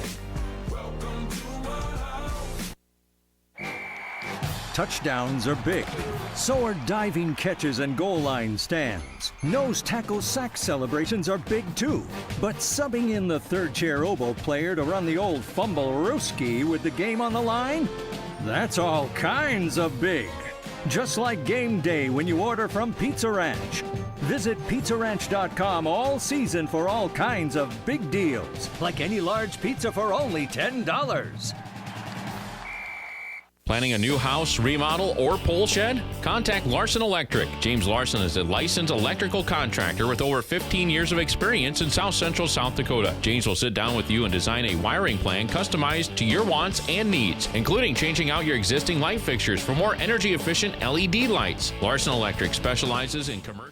S5: Touchdowns are big. So are diving catches and goal line stands. Nose tackle sack celebrations are big too. But subbing in the third chair oboe player to run the old fumble-rooski with the game on the line? That's all kinds of big. Just like game day when you order from Pizza Ranch. Visit pizzaranch.com all season for all kinds of big deals, like any large pizza for only $10.
S6: Planning a new house, remodel, or pole shed? Contact Larson Electric. James Larson is a licensed electrical contractor with over 15 years of experience in South Central South Dakota. James will sit down with you and design a wiring plan customized to your wants and needs, including changing out your existing light fixtures for more energy-efficient LED lights. Larson Electric specializes in commercial.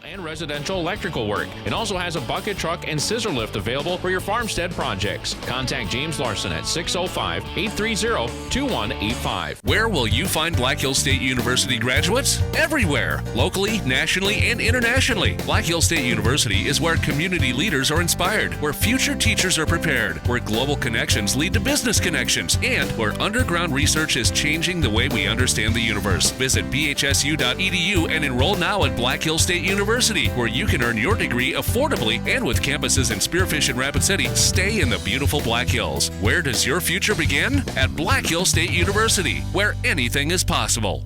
S6: And residential electrical work, and also has a bucket truck and scissor lift available for your farmstead projects. Contact James Larson at 605-830-2185.
S7: Where will you find Black Hills State University graduates? Everywhere, locally, nationally, and internationally. Black Hills State University is where community leaders are inspired, where future teachers are prepared, where global connections lead to business connections, and where underground research is changing the way we understand the universe. Visit bhsu.edu and enroll now at Black Hills State University, where you can earn your degree affordably and with campuses in Spearfish and Rapid City. Stay in the beautiful Black Hills. Where does your future begin? At Black Hills State University, where anything is possible.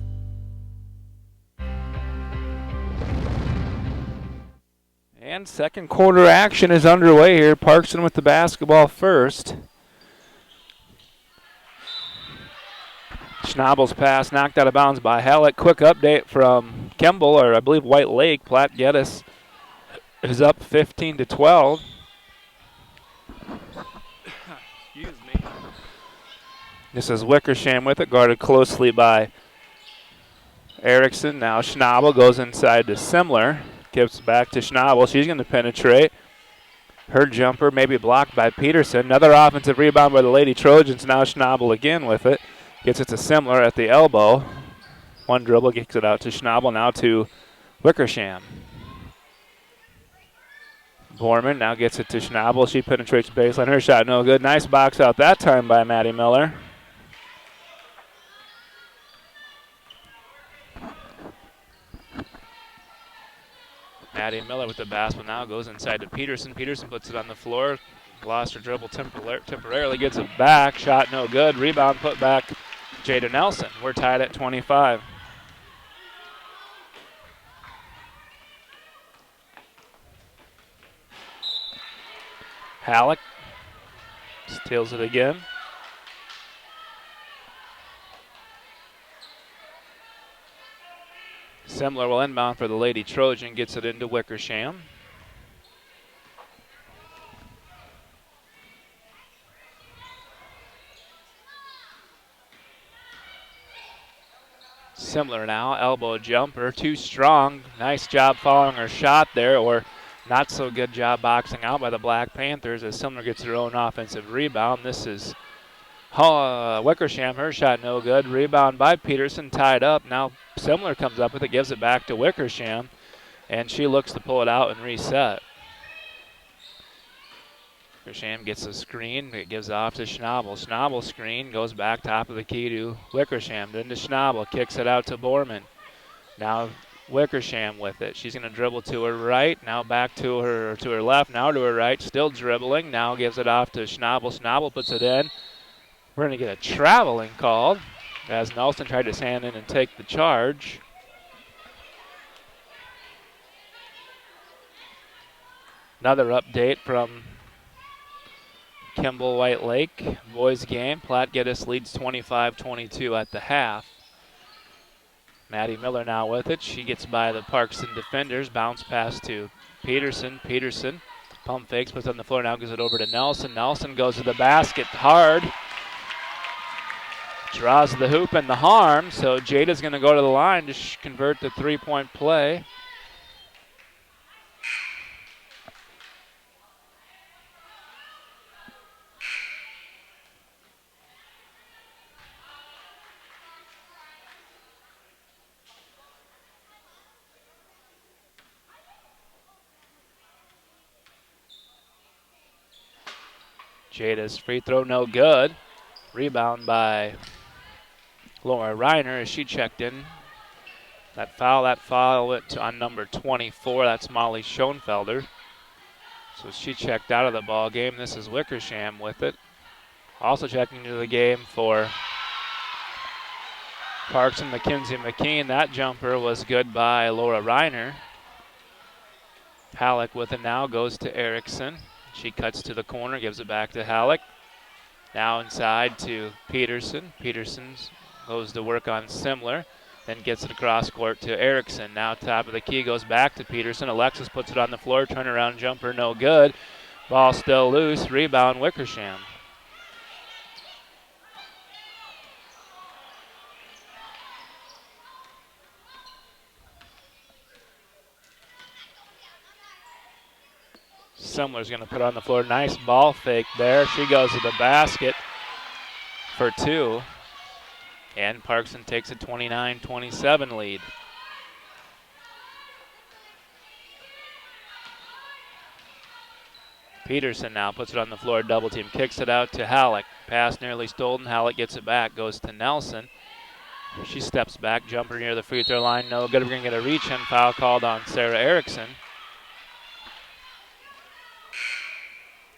S1: And second quarter action is underway here. Parkston with the basketball first. Schnabel's pass knocked out of bounds by Halleck. Quick update from Kimball, or I believe White Lake. Platte-Geddes is up 15-12. Excuse me. This is Wickersham with it, guarded closely by Erickson. Now Schnabel goes inside to Simler. Gives back to Schnabel. She's going to penetrate. Her jumper maybe blocked by Peterson. Another offensive rebound by the Lady Trojans. Now Schnabel again with it. Gets it to Simler at the elbow. One dribble, gets it out to Schnabel, now to Wickersham. Borman now gets it to Schnabel. She penetrates baseline. Her shot no good. Nice box out that time by Maddie Miller. Maddie Miller with the basket now goes inside to Peterson. Peterson puts it on the floor. Lost her dribble temporarily, gets it back. Shot no good. Rebound put back Jada Nelson. We're tied at 25. Halleck steals it again. Simler will inbound for the Lady Trojan, gets it into Wickersham. Simler now, elbow jumper, too strong. Nice job following her shot there, or not so good job boxing out by the Black Panthers as Simler gets her own offensive rebound. This is Wickersham, her shot no good. Rebound by Peterson, tied up. Now Simler comes up with it, gives it back to Wickersham, and she looks to pull it out and reset. Wickersham gets a screen, it gives off to Schnabel. Schnabel screen, goes back top of the key to Wickersham, then to Schnabel, kicks it out to Borman. Now Wickersham with it. She's going to dribble to her right, now back to her left, now to her right, still dribbling, now gives it off to Schnabel. Schnabel puts it in. We're going to get a traveling call as Nelson tried to stand in and take the charge. Another update from Kimball White Lake boys game. Platte-Geddes leads 25-22 at the half. Maddie Miller now with it. She gets by the Parkston defenders. Bounce pass to Peterson. Peterson pump fakes, puts it on the floor, now gives it over to Nelson. Nelson goes to the basket hard. Draws the hoop and the harm, so Jada's going to go to the line to convert the three-point play. Jada's free throw no good. Rebound by Laura Reiner as she checked in. That foul went on number 24. That's Molly Schoenfelder. So she checked out of the ball game. This is Wickersham with it. Also checking into the game for Parkston, Mackenzie McKean. That jumper was good by Laura Reiner. Halleck with it now, goes to Erickson. She cuts to the corner, gives it back to Halleck. Now inside to Peterson. Peterson goes to work on Simler, then gets it across court to Erickson. Now top of the key, goes back to Peterson. Alexis puts it on the floor, turnaround jumper, no good. Ball still loose, rebound Wickersham. Simler's going to put it on the floor. Nice ball fake there. She goes to the basket for two. And Parkston takes a 29-27 lead. Peterson now puts it on the floor, double team, kicks it out to Halleck. Pass nearly stolen. Halleck gets it back, goes to Nelson. She steps back, jumper near the free throw line. No good. We're going to get a reach-in foul called on Sarah Erickson.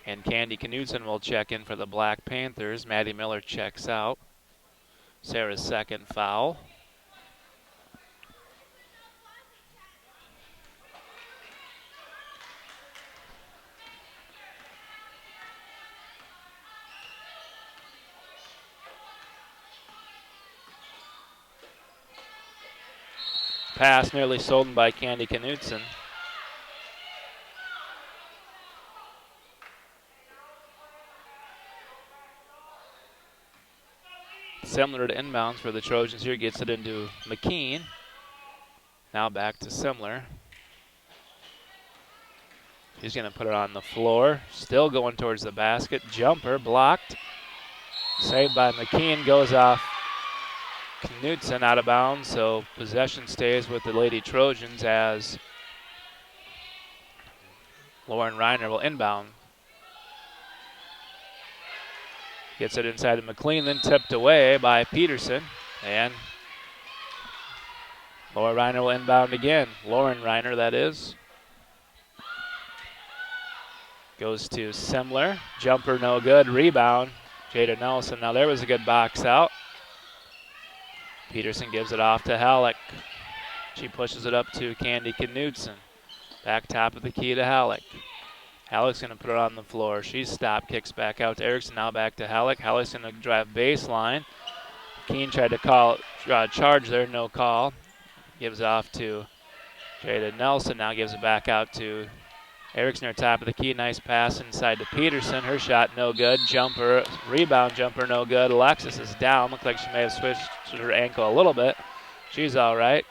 S1: And Candy Knudsen will check in for the Black Panthers. Maddie Miller checks out. Sarah's second foul. pass nearly stolen by Candy Knudsen. Semler to inbounds for the Trojans here, gets it into McKean. Now back to Semler. He's going to put it on the floor. Still going towards the basket. Jumper blocked. Saved by McKean. Goes off Knudsen out of bounds. So possession stays with the Lady Trojans as Lauren Reiner will inbound. Gets it inside of McLean, then tipped away by Peterson. And Laura Reiner will inbound again. Lauren Reiner, that is. Goes to Semler. Jumper no good. Rebound. Jada Nelson. Now there was a good box out. Peterson gives it off to Halleck. She pushes it up to Candy Knudsen. Back top of the key to Halleck. Halleck's going to put it on the floor. She's stopped. Kicks back out to Erickson. Now back to Halleck. Halleck's going to drive baseline. Keene tried to call charge there. No call. Gives it off to Jada Nelson. Now gives it back out to Erickson at top of the key. Nice pass inside to Peterson. Her shot no good. Jumper, rebound jumper no good. Alexis is down. Looks like she may have switched her ankle a little bit. She's all right.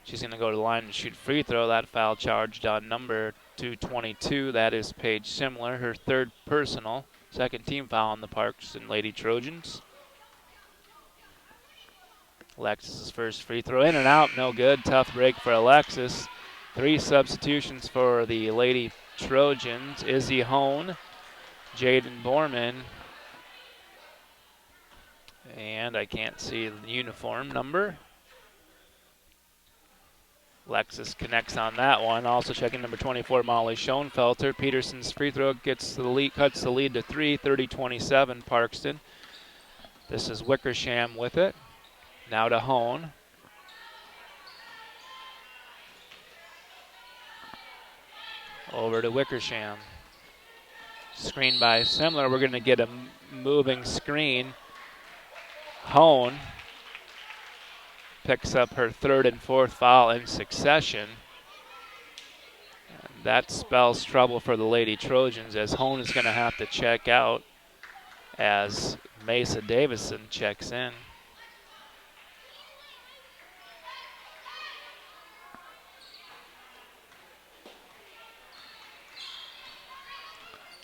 S1: She's going to go to the line and shoot free throw. That foul charged on number 222. That is Paige Semler. Her third personal. Second team foul on the Parkston Lady Trojans. Alexis' first free throw in and out, no good. Tough break for Alexis. 3 substitutions for the Lady Trojans. Izzy Hone, Jaden Borman, and I can't see the uniform number. Alexis connects on that one. Also checking number 24, Molly Schoenfelter. Peterson's free throw gets the lead, cuts the lead to 3, 30-27 Parkston. This is Wickersham with it. Now to Hone. Over to Wickersham. Screen by Semler. We're going to get a moving screen. Hone picks up her third and fourth foul in succession. And that spells trouble for the Lady Trojans as Hone is going to have to check out as Mesa Davison checks in.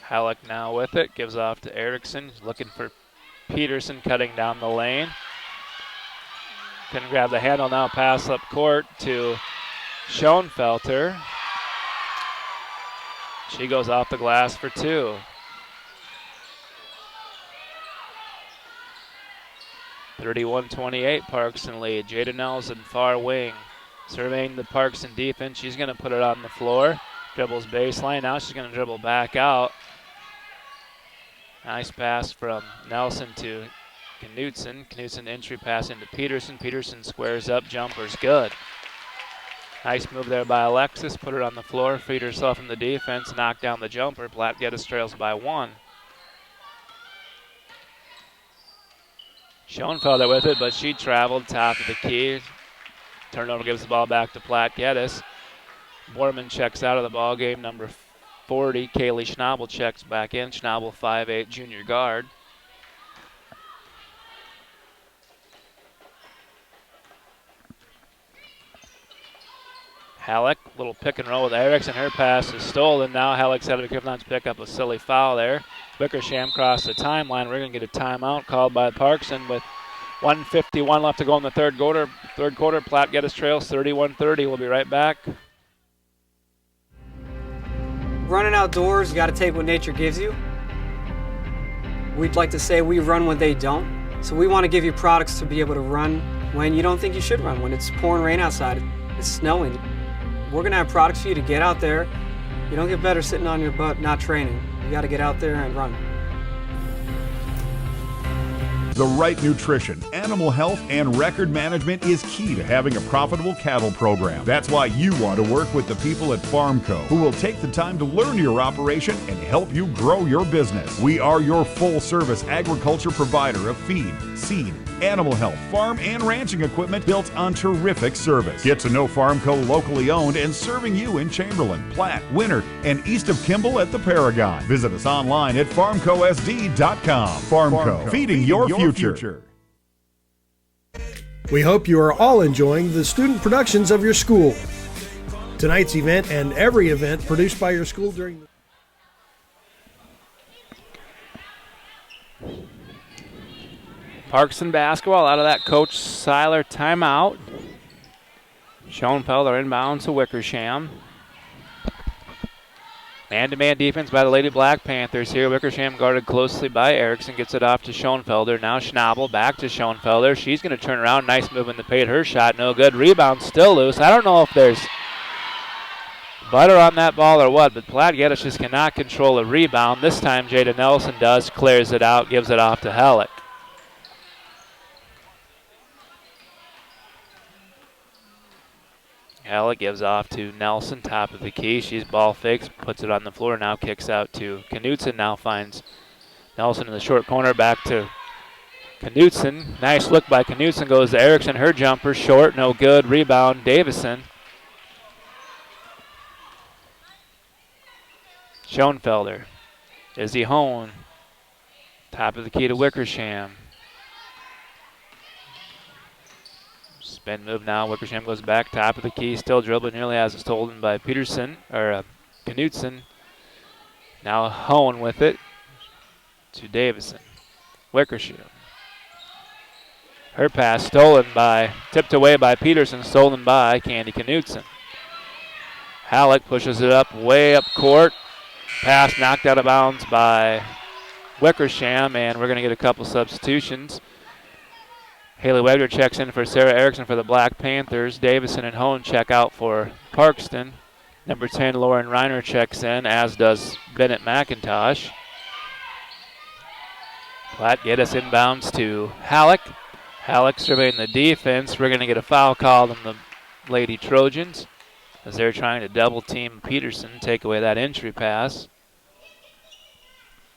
S1: Halleck now with it, gives off to Erickson, looking for Peterson cutting down the lane. Couldn't grab the handle, now pass up court to Schoenfelter. She goes off the glass for 2. (31-28) Parkston lead. Jada Nelson, far wing, surveying the Parkston defense. She's going to put it on the floor. Dribbles baseline, now she's going to dribble back out. Nice pass from Nelson to Knudsen. Knudsen entry pass into Peterson. Peterson squares up, jumper's good. Nice move there by Alexis. Put it on the floor, freed herself from the defense, knocked down the jumper. Platte-Geddes trails by 1. Schoenfelder with it, but she traveled top of the key. Turnover gives the ball back to Platte-Geddes. Borman checks out of the ball game. Number 40, Kaylee Schnabel checks back in. Schnabel, 5'8", junior guard. Halleck, little pick and roll with Erickson. Her pass is stolen. Now Halleck's had to pick up a silly foul there. Wickersham crossed the timeline. We're going to get a timeout called by Parkston with 1:51 left to go in the third quarter. Platte-Geddes trails 31-30. We'll be right back.
S3: Running outdoors, you got to take what nature gives you. We'd like to say we run when they don't. So we want to give you products to be able to run when you don't think you should run, when it's pouring rain outside, it's snowing. We're going to have products for you to get out there. You don't get better sitting on your butt not training. You got to get out there and run.
S4: The right nutrition, animal health, and record management is key to having a profitable cattle program. That's why you want to work with the people at Farmco, who will take the time to learn your operation and help you grow your business. We are your full-service agriculture provider of feed, seed, Animal health, farm and ranching equipment built on terrific service. Get to know Farmco, locally owned and serving you in Chamberlain, Platte, Winter, and east of Kimball at the Paragon. Visit us online at farmcosd.com. Farmco, feeding your future.
S2: We hope you are all enjoying the student productions of your school. Tonight's event and every event produced by your school during the
S1: Parkston basketball out of that Coach Seiler timeout. Schoenfelder inbounds to Wickersham. Man-to-man defense by the Lady Black Panthers here. Wickersham guarded closely by Erickson. Gets it off to Schoenfelder. Now Schnabel back to Schoenfelder. She's going to turn around. Nice move in the paint. Her shot no good. Rebound still loose. I don't know if there's butter on that ball or what, but Platte-Geddes just cannot control a rebound. This time Jada Nelson does. Clears it out. Gives it off to Hellick. Hellick gives off to Nelson, top of the key. She's ball fakes, puts it on the floor, now kicks out to Knutson. Now finds Nelson in the short corner, back to Knutson. Nice look by Knutson, goes to Erickson. Her jumper, short, no good. Rebound, Davison. Schoenfelder. Izzy Hone, top of the key to Wickersham. Spin move now. Wickersham goes back, top of the key, still dribbling, nearly has it stolen by Peterson, or Knutson. Now Hone with it to Davison. Wickersham. Her pass tipped away by Peterson, stolen by Candy Knutson. Halleck pushes it up, way up court. Pass knocked out of bounds by Wickersham, and we're going to get a couple substitutions. Haley Wagner checks in for Sarah Erickson for the Black Panthers. Davison and Hone check out for Parkston. Number 10, Lauren Reiner checks in, as does Bennett McIntosh. Platte-Geddes inbounds to Halleck. Halleck surveying the defense. We're going to get a foul called on the Lady Trojans as they're trying to double team Peterson, take away that entry pass.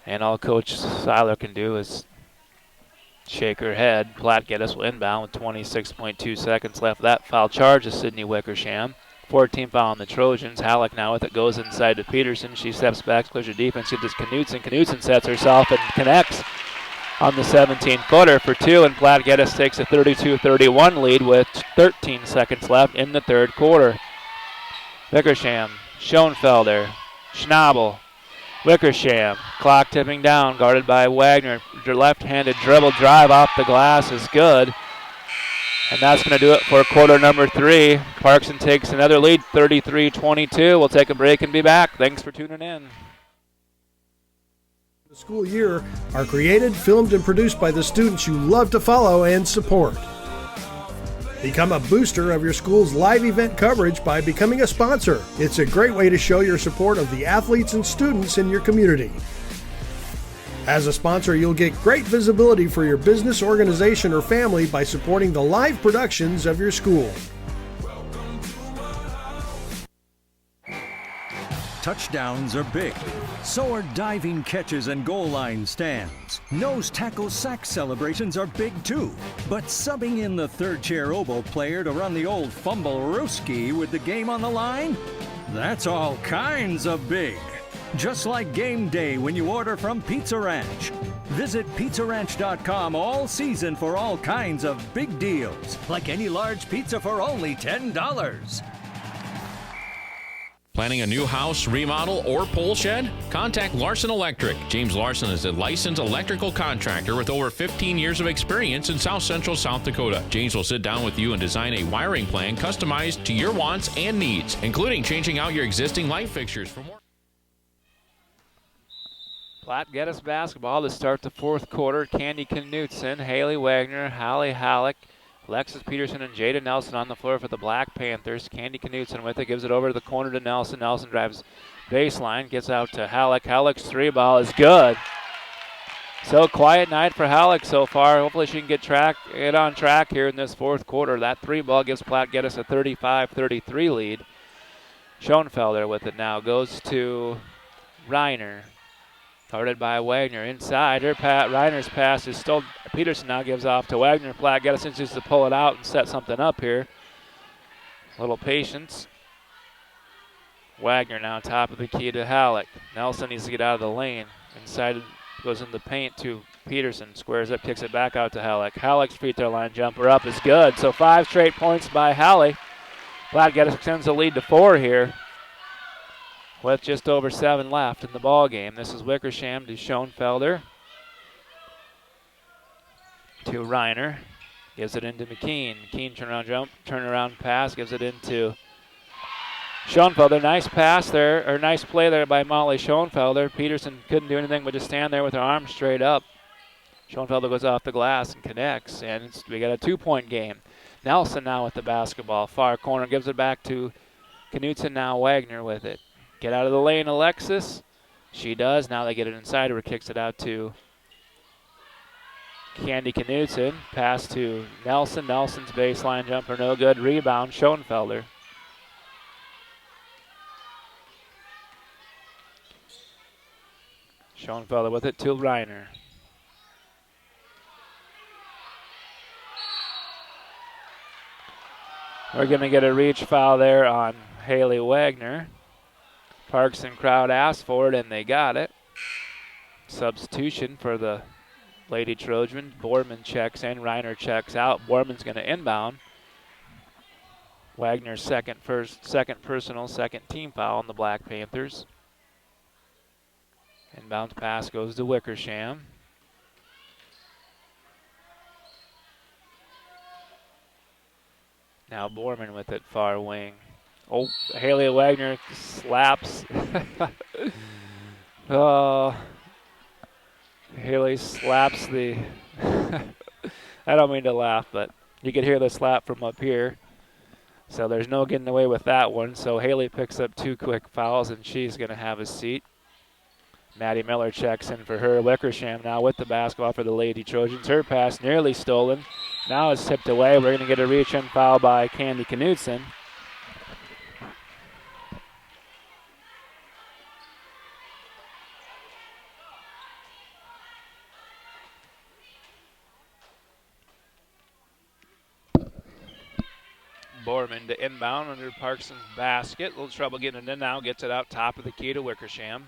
S1: And all Coach Seiler can do is shake her head. Platte-Geddes will inbound with 26.2 seconds left. That foul charge is Sydney Wickersham. 14 foul on the Trojans. Halleck now with it, goes inside to Peterson. She steps back, clears her defense, gets Knutson. Knutson sets herself and connects on the 17-footer for two, and Platte-Geddes takes a 32-31 lead with 13 seconds left in the third quarter. Wickersham, Schoenfelder, Schnabel, Wickersham, clock tipping down, guarded by Wagner. Left-handed dribble drive off the glass is good. And that's going to do it for quarter number 3. Parkston takes another lead, 33-22. We'll take a break and be back. Thanks for tuning in.
S2: The school year are created, filmed, and produced by the students you love to follow and support. Become a booster of your school's live event coverage by becoming a sponsor. It's a great way to show your support of the athletes and students in your community. As a sponsor, you'll get great visibility for your business, organization, or family by supporting the live productions of your school.
S5: Touchdowns are big. So are diving catches and goal line stands. Nose tackle sack celebrations are big too. But subbing in the third chair oboe player to run the old fumble-rooski with the game on the line? That's all kinds of big. Just like game day when you order from Pizza Ranch. Visit PizzaRanch.com all season for all kinds of big deals. Like any large pizza for only $10.
S6: Planning a new house, remodel, or pole shed? Contact Larson Electric. James Larson is a licensed electrical contractor with over 15 years of experience in South Central South Dakota. James will sit down with you and design a wiring plan customized to your wants and needs, including changing out your existing light fixtures. For more.
S1: Platte-Geddes basketball to start the fourth quarter. Candy Knutson, Haley Wagner, Hallie Halleck, Alexis Peterson, and Jada Nelson on the floor for the Black Panthers. Candy Knutson with it, gives it over to the corner to Nelson. Nelson drives baseline, gets out to Halleck. Halleck's three ball is good. So quiet night for Halleck so far. Hopefully she can get on track here in this fourth quarter. That three ball gives Platte-Geddes a 35-33 lead. Schoenfelder with it now, goes to Reiner. Guarded by Wagner inside. Reiner's pass is still. Peterson now gives off to Wagner. Platte-Geddes needs to pull it out and set something up here. A little patience. Wagner now top of the key to Halleck. Nelson needs to get out of the lane. Inside goes in the paint to Peterson. Squares up, kicks it back out to Halleck. Halleck's free throw line jumper up is good. So 5 straight points by Halleck. Platte-Geddes extends the lead to 4 here with just over 7 left in the ball game. This is Wickersham to Schoenfelder. To Reiner. Gives it into McKean. McKean turnaround pass, gives it into Schoenfelder. Nice pass there, or nice play there by Molly Schoenfelder. Peterson couldn't do anything but just stand there with her arms straight up. Schoenfelder goes off the glass and connects, and we got a 2-point game. Nelson now with the basketball. Far corner, gives it back to Knutson, now Wagner with it. Get out of the lane, Alexis. She does. Now they get it inside her, kicks it out to Candy Knutson. Pass to Nelson. Nelson's baseline jumper, no good. Rebound, Schoenfelder. Schoenfelder with it to Reiner. We're going to get a reach foul there on Haley Wagner. Parkston crowd asked for it, and they got it. Substitution for the Lady Trojans. Borman checks in, Reiner checks out. Borman's going to inbound. Wagner's second personal, second team foul on the Black Panthers. Inbound pass goes to Wickersham. Now Borman with it, far wing. Oh, Haley Wagner slaps. Oh, Haley slaps the. I don't mean to laugh, but you could hear the slap from up here. So there's no getting away with that one. So Haley picks up 2 quick fouls, and she's going to have a seat. Maddie Miller checks in for her. Wickersham now with the basketball for the Lady Trojans. Her pass nearly stolen. Now it's tipped away. We're going to get a reach-in foul by Candy Knutson. Borman to inbound under Parkson's basket. A little trouble getting it in now. Gets it out top of the key to Wickersham.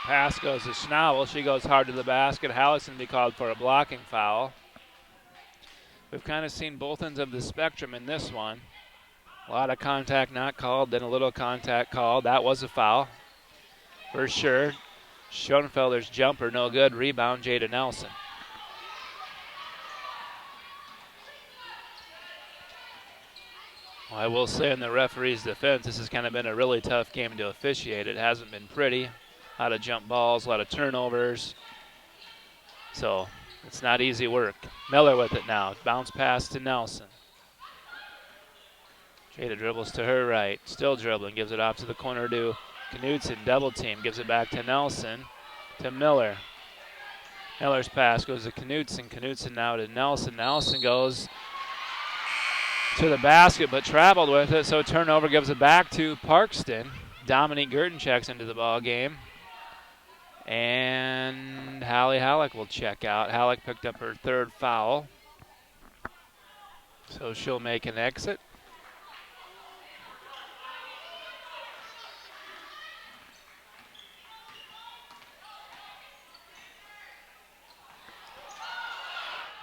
S1: Pass goes to Schnabel. She goes hard to the basket. Hallison be called for a blocking foul. We've kind of seen both ends of the spectrum in this one. A lot of contact not called, then a little contact called. That was a foul for sure. Schoenfelder's jumper, no good. Rebound, Jada Nelson. Well, I will say in the referee's defense, this has kind of been a really tough game to officiate. It hasn't been pretty. A lot of jump balls, a lot of turnovers. So it's not easy work. Miller with it now. Bounce pass to Nelson. Jada dribbles to her right. Still dribbling. Gives it off to the corner to Knutson. Double team. Gives it back to Nelson. To Miller. Miller's pass goes to Knutson. Knutson now to Nelson. Nelson goes to the basket but traveled with it. So turnover, gives it back to Parkston. Dominique Gurton checks into the ball game. And Hallie Halleck will check out. Halleck picked up her 3rd foul. So she'll make an exit.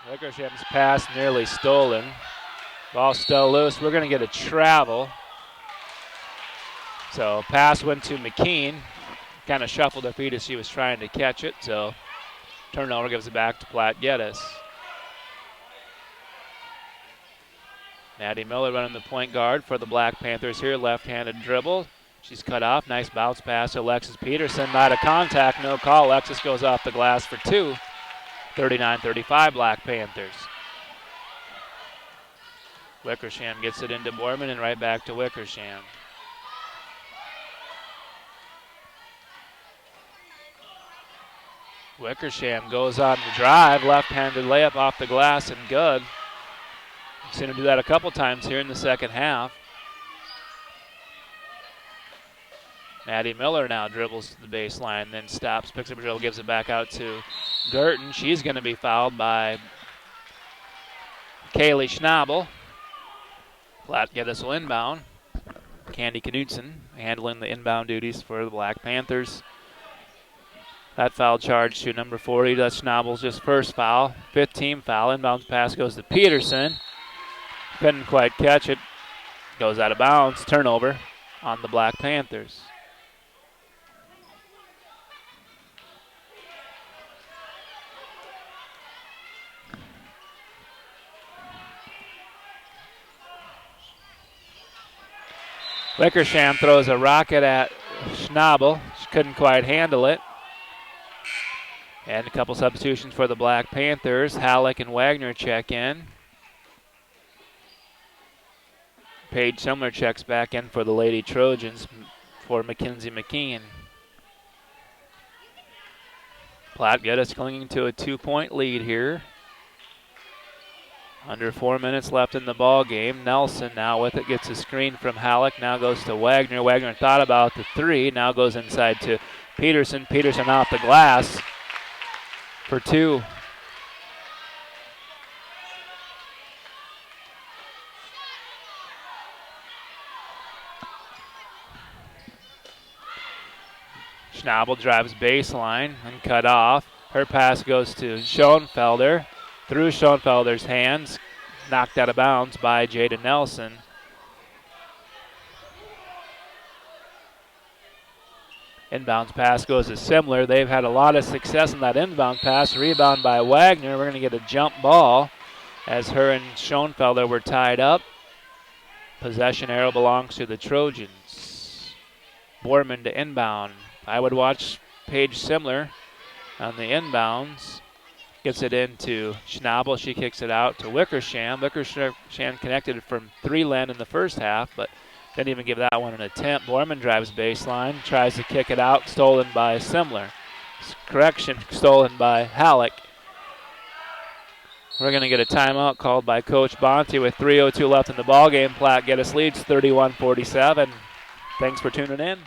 S1: Wickersham's pass nearly stolen. Ball still loose. We're going to get a travel. So pass went to McKean. Kind of shuffled her feet as she was trying to catch it. So turnover, gives it back to Platte-Geddes. Maddie Miller running the point guard for the Black Panthers here. Left-handed dribble. She's cut off. Nice bounce pass to Alexis Peterson. Not a contact, no call. Alexis goes off the glass for 2. 39-35 Black Panthers. Wickersham gets it into Borman and right back to Wickersham. Wickersham goes on the drive, left-handed layup off the glass and good. Seen her do that a couple times here in the second half. Maddie Miller now dribbles to the baseline, then stops, picks up a dribble, gives it back out to Girton. She's going to be fouled by Kaylee Schnabel. Platte-Geddes will inbound. Candy Knudsen handling the inbound duties for the Black Panthers. That foul charge to number 40. That's Schnabel's just first foul. 5th team foul. Inbounds pass goes to Peterson. Couldn't quite catch it. Goes out of bounds. Turnover on the Black Panthers. Wickersham throws a rocket at Schnabel. She couldn't quite handle it. And a couple substitutions for the Black Panthers. Halleck and Wagner check in. Paige Sumler checks back in for the Lady Trojans for Mackenzie McKeon. Platte-Geddes clinging to a 2-point lead here. Under 4 minutes left in the ball game. Nelson now with it, gets a screen from Halleck, now goes to Wagner. Wagner thought about the three, now goes inside to Peterson. Peterson off the glass for 2. Schnabel drives baseline and cut off. Her pass goes to Schoenfelder. Through Schoenfelder's hands, knocked out of bounds by Jada Nelson. Inbounds pass goes to Simler. They've had a lot of success in that inbound pass. Rebound by Wagner. We're going to get a jump ball as her and Schoenfelder were tied up. Possession arrow belongs to the Trojans. Borman to inbound. I would watch Paige Simler on the inbounds. Gets it into Schnabel. She kicks it out to Wickersham. Wickersham connected from 3 land in the first half, but didn't even give that one an attempt. Borman drives baseline, tries to kick it out, stolen by Simler. Correction, stolen by Halleck. We're going to get a timeout called by Coach Bonte with 3:02 left in the ballgame. Platte-Geddes leads 31-47. Thanks for tuning in.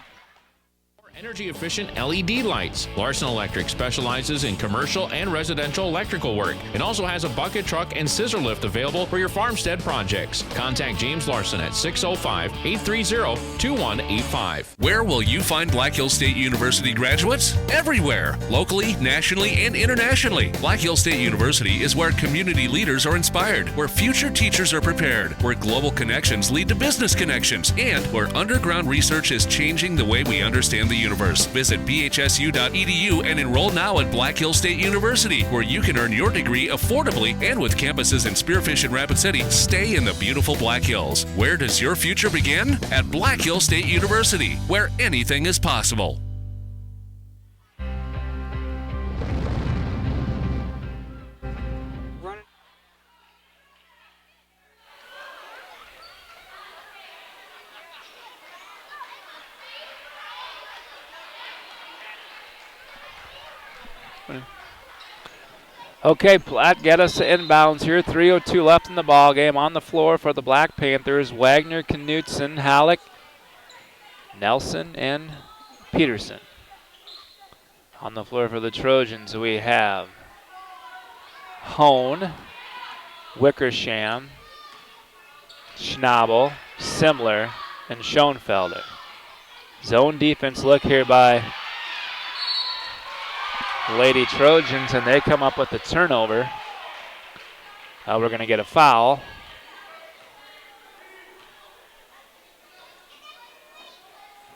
S6: Energy-efficient LED lights. Larson Electric specializes in commercial and residential electrical work. It also has a bucket truck and scissor lift available for your farmstead projects. Contact James Larson at 605-830-2185.
S7: Where will you find Black Hills State University graduates? Everywhere, locally, nationally, and internationally. Black Hills State University is where community leaders are inspired, where future teachers are prepared, where global connections lead to business connections, and where underground research is changing the way we understand the universe. Visit bhsu.edu and enroll now at Black Hills State University, where you can earn your degree affordably and with campuses in Spearfish and Rapid City. Stay in the beautiful Black Hills. Where does your future begin? At Black Hills State University, where anything is possible.
S1: Okay, Platte-Geddes inbounds here. 3:02 left in the ball game. On the floor for the Black Panthers, Wagner, Knudsen, Halleck, Nelson, and Peterson. On the floor for the Trojans, we have Hone, Wickersham, Schnabel, Simler, and Schoenfelder. Zone defense look here by Lady Trojans, and they come up with the turnover. We're going to get a foul.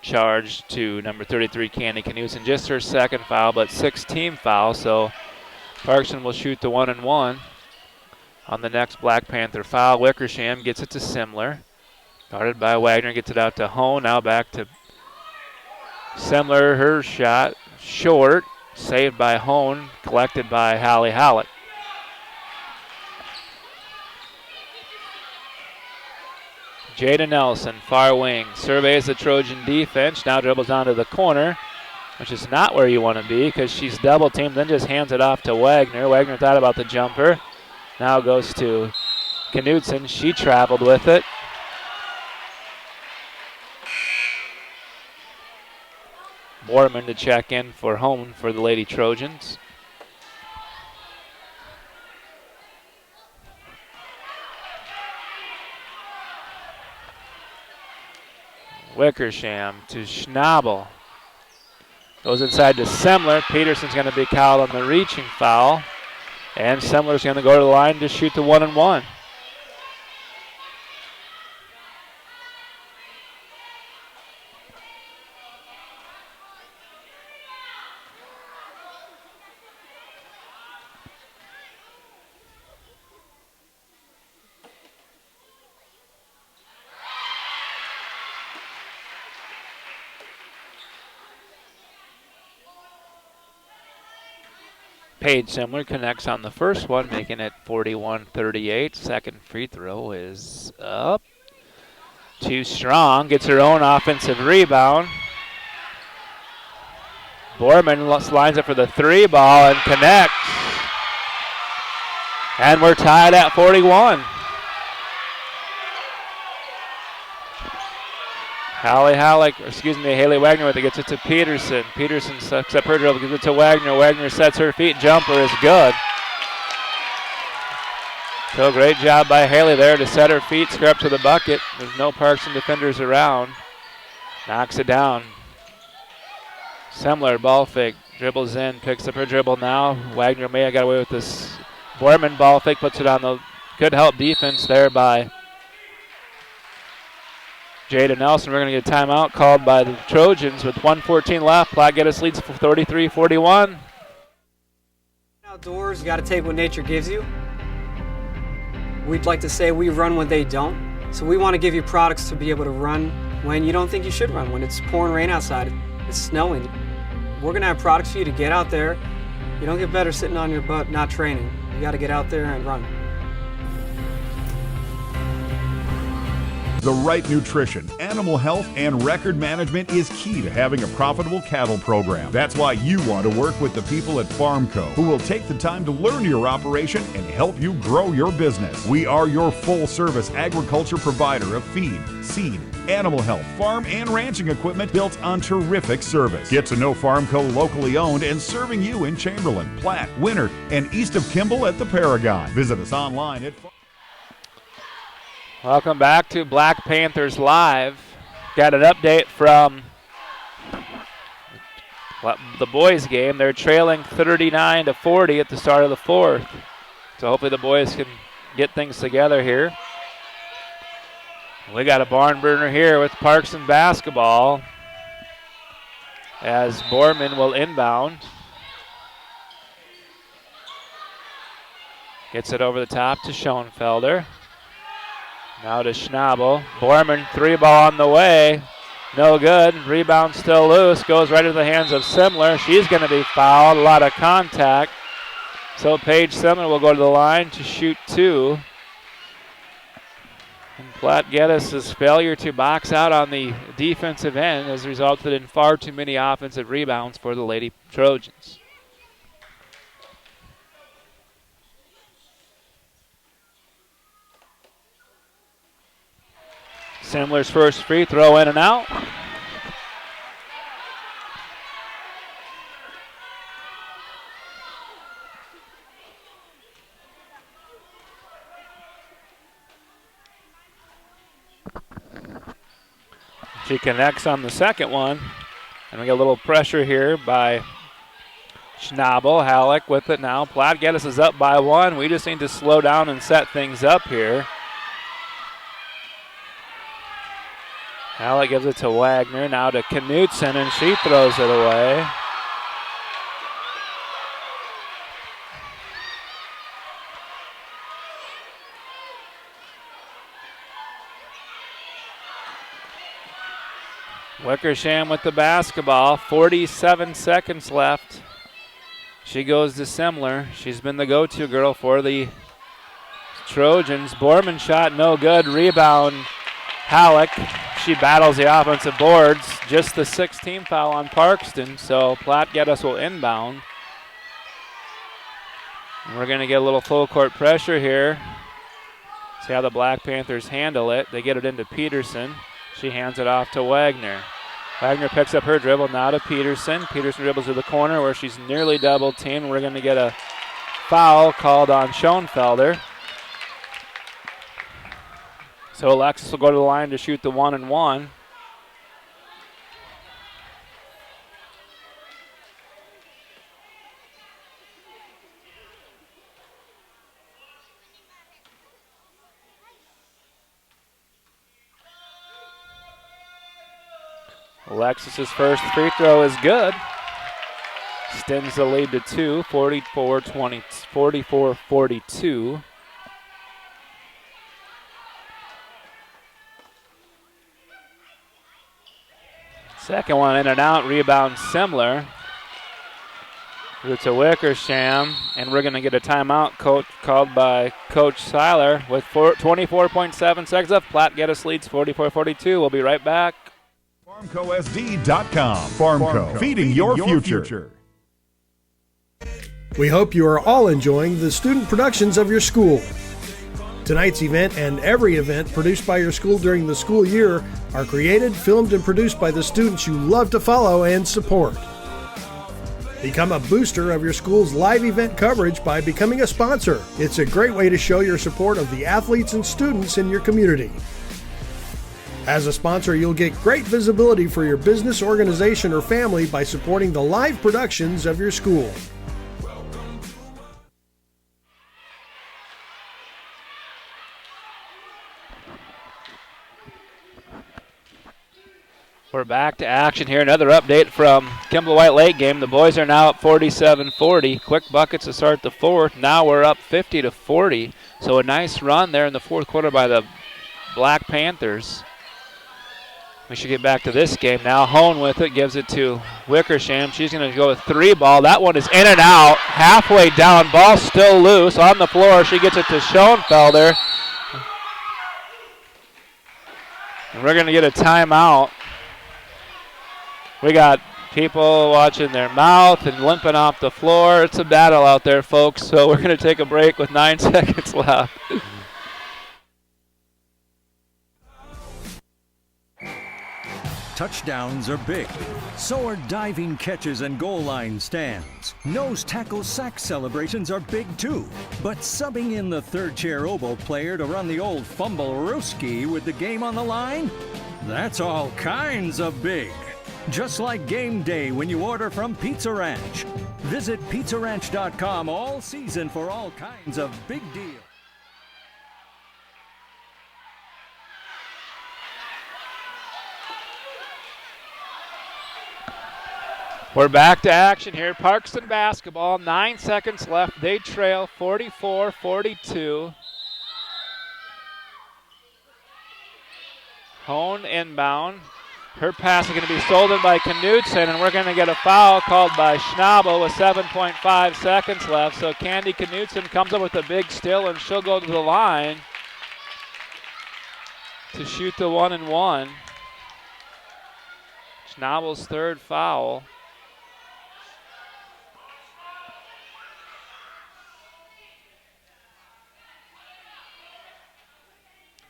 S1: Charged to number 33, Candy Knudsen. Just her second foul, but 6-team foul, so Parkston will shoot the 1-and-1 on the next Black Panther foul. Wickersham gets it to Simler. Guarded by Wagner, gets it out to Hone. Now back to Simler. Her shot short. Saved by Hone, collected by Hallie Halleck. Jada Nelson, far wing, surveys the Trojan defense, now dribbles down to the corner, which is not where you want to be because she's double teamed, then just hands it off to Wagner. Wagner thought about the jumper, now goes to Knudsen, she traveled with it. Borman to check in for home for the Lady Trojans. Wickersham to Schnabel. Goes inside to Semler. Peterson's going to be called on the reaching foul. And Semler's going to go to the line to shoot the 1-and-1. Paige Semler connects on the first one, making it 41-38. Second free throw is up. Too strong, gets her own offensive rebound. Borman lines up for the three ball and connects. And we're tied at 41. Haley Wagner with it, gets it to Peterson. Peterson sucks up her dribble, gives it to Wagner. Wagner sets her feet, jumper is good. So great job by Haley there to set her feet, square up to the bucket. There's no Parkston defenders around. Knocks it down. Semler, ball fake, dribbles in, picks up her dribble now. Wagner may have got away with this. Borman ball fake, puts it on the good help defense there by Jada Nelson. We're going to get a timeout called by the Trojans with 1:14 left. Platte-Geddes leads for 33-41.
S3: Outdoors, you got to take what nature gives you. We'd like to say we run when they don't. So we want to give you products to be able to run when you don't think you should run, when it's pouring rain outside, it's snowing. We're going to have products for you to get out there. You don't get better sitting on your butt not training. You got to get out there and run.
S4: The right nutrition, animal health, and record management is key to having a profitable cattle program. That's why you want to work with the people at Farmco, who will take the time to learn your operation and help you grow your business. We are your full-service agriculture provider of feed, seed, animal health, farm, and ranching equipment built on terrific service. Get to know Farmco locally owned and serving you in Chamberlain, Platte, Winter, and east of Kimball at the Paragon. Visit us online at
S1: Welcome back to Black Panthers Live. Got an update from the boys game. They're trailing 39-40 at the start of the fourth. So hopefully the boys can get things together here. We got a barn burner here with Parkston basketball as Borman will inbound. Gets it over the top to Schoenfelder. Now to Schnabel. Borman, three ball on the way. No good. Rebound still loose. Goes right into the hands of Semler. She's going to be fouled. A lot of contact. So Paige Semler will go to the line to shoot two. And Platte-Geddes' failure to box out on the defensive end has resulted in far too many offensive rebounds for the Lady Trojans. Semler's first free throw in and out. She connects on the second one. And we get a little pressure here by Schnabel. Halleck with it now. Platte-Geddes is up by one. We just need to slow down and set things up here. Halleck gives it to Wagner, now to Knudsen, and she throws it away. Wickersham with the basketball, 47 seconds left. She goes to Semler. She's been the go-to girl for the Trojans. Borman shot no good, rebound Halleck. She battles the offensive boards. Just the 16th foul on Parkston, so Platte-Geddes will inbound. And we're going to get a little full court pressure here. See how the Black Panthers handle it. They get it into Peterson. She hands it off to Wagner. Wagner picks up her dribble, now to Peterson. Peterson dribbles to the corner where she's nearly double teamed. We're going to get a foul called on Schoenfelder. So Alexis will go to the line to shoot the 1-and-1. Alexis's first free throw is good. Extends the lead to 2, 44-42. Second one in and out, rebound similar. It's a Wickersham, and we're going to get a timeout called by Coach Seiler with 24.7 seconds left. Platte-Geddes leads 44-42. We'll be right back.
S4: FarmcoSD.com. Farmco, feeding your future.
S2: We hope you are all enjoying the student productions of your school. Tonight's event and every event produced by your school during the school year are created, filmed, and produced by the students you love to follow and support. Become a booster of your school's live event coverage by becoming a sponsor. It's a great way to show your support of the athletes and students in your community. As a sponsor, you'll get great visibility for your business, organization, or family by supporting the live productions of your school.
S1: We're back to action here. Another update from Kimball White Lake game. The boys are now up 47-40. Quick buckets to start the fourth. Now we're up 50-40. So a nice run there in the fourth quarter by the Black Panthers. We should get back to this game now. Hone with it, gives it to Wickersham. She's going to go with 3-ball. That one is in and out. Halfway down, ball still loose on the floor. She gets it to Schoenfelder. And we're going to get a timeout. We got people watching their mouth and limping off the floor. It's a battle out there, folks. So we're going to take a break with 9 seconds left.
S5: Touchdowns are big. So are diving catches and goal line stands. Nose tackle sack celebrations are big too. But subbing in the third chair oboe player to run the old fumble-rooski with the game on the line? That's all kinds of big. Just like game day when you order from Pizza Ranch. Visit PizzaRanch.com all season for all kinds of big deals.
S1: We're back to action here. Parkston basketball, 9 seconds left. They trail 44-42. Hone inbound. Her pass is going to be stolen by Knudsen, and we're going to get a foul called by Schnabel with 7.5 seconds left. So Candy Knudsen comes up with a big steal, and she'll go to the line to shoot the 1-and-1. Schnabel's third foul.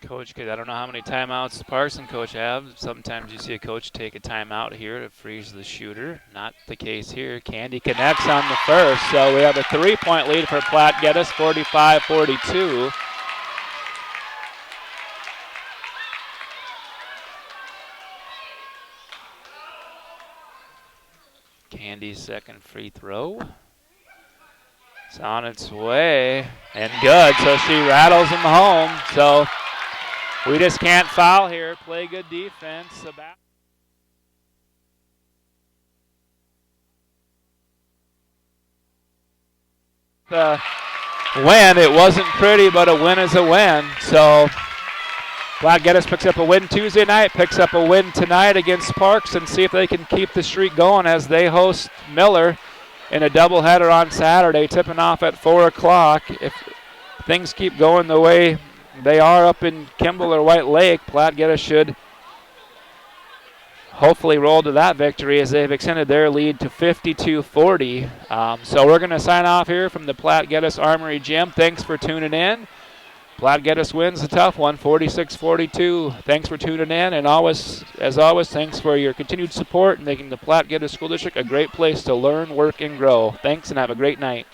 S1: Coach, I don't know how many timeouts the Parkston coach have. Sometimes you see a coach take a timeout here to freeze the shooter. Not the case here. Candy connects on the first, so we have a 3-point lead for Platte-Geddes, 45-42. Candy's second free throw. It's on its way, and good, so she rattles him home. So we just can't foul here. Play good defense. The win, it wasn't pretty, but a win is a win. So Platte-Geddes picks up a win Tuesday night, picks up a win tonight against Parks, and see if they can keep the streak going as they host Miller in a doubleheader on Saturday, tipping off at 4 o'clock. If things keep going the way they are up in Kimball or White Lake, Platte-Geddes should hopefully roll to that victory as they've extended their lead to 52-40. So we're going to sign off here from the Platte-Geddes Armory Gym. Thanks for tuning in. Platte-Geddes wins a tough one, 46-42. Thanks for tuning in, and as always, thanks for your continued support and making the Platte-Geddes School District a great place to learn, work, and grow. Thanks, and have a great night.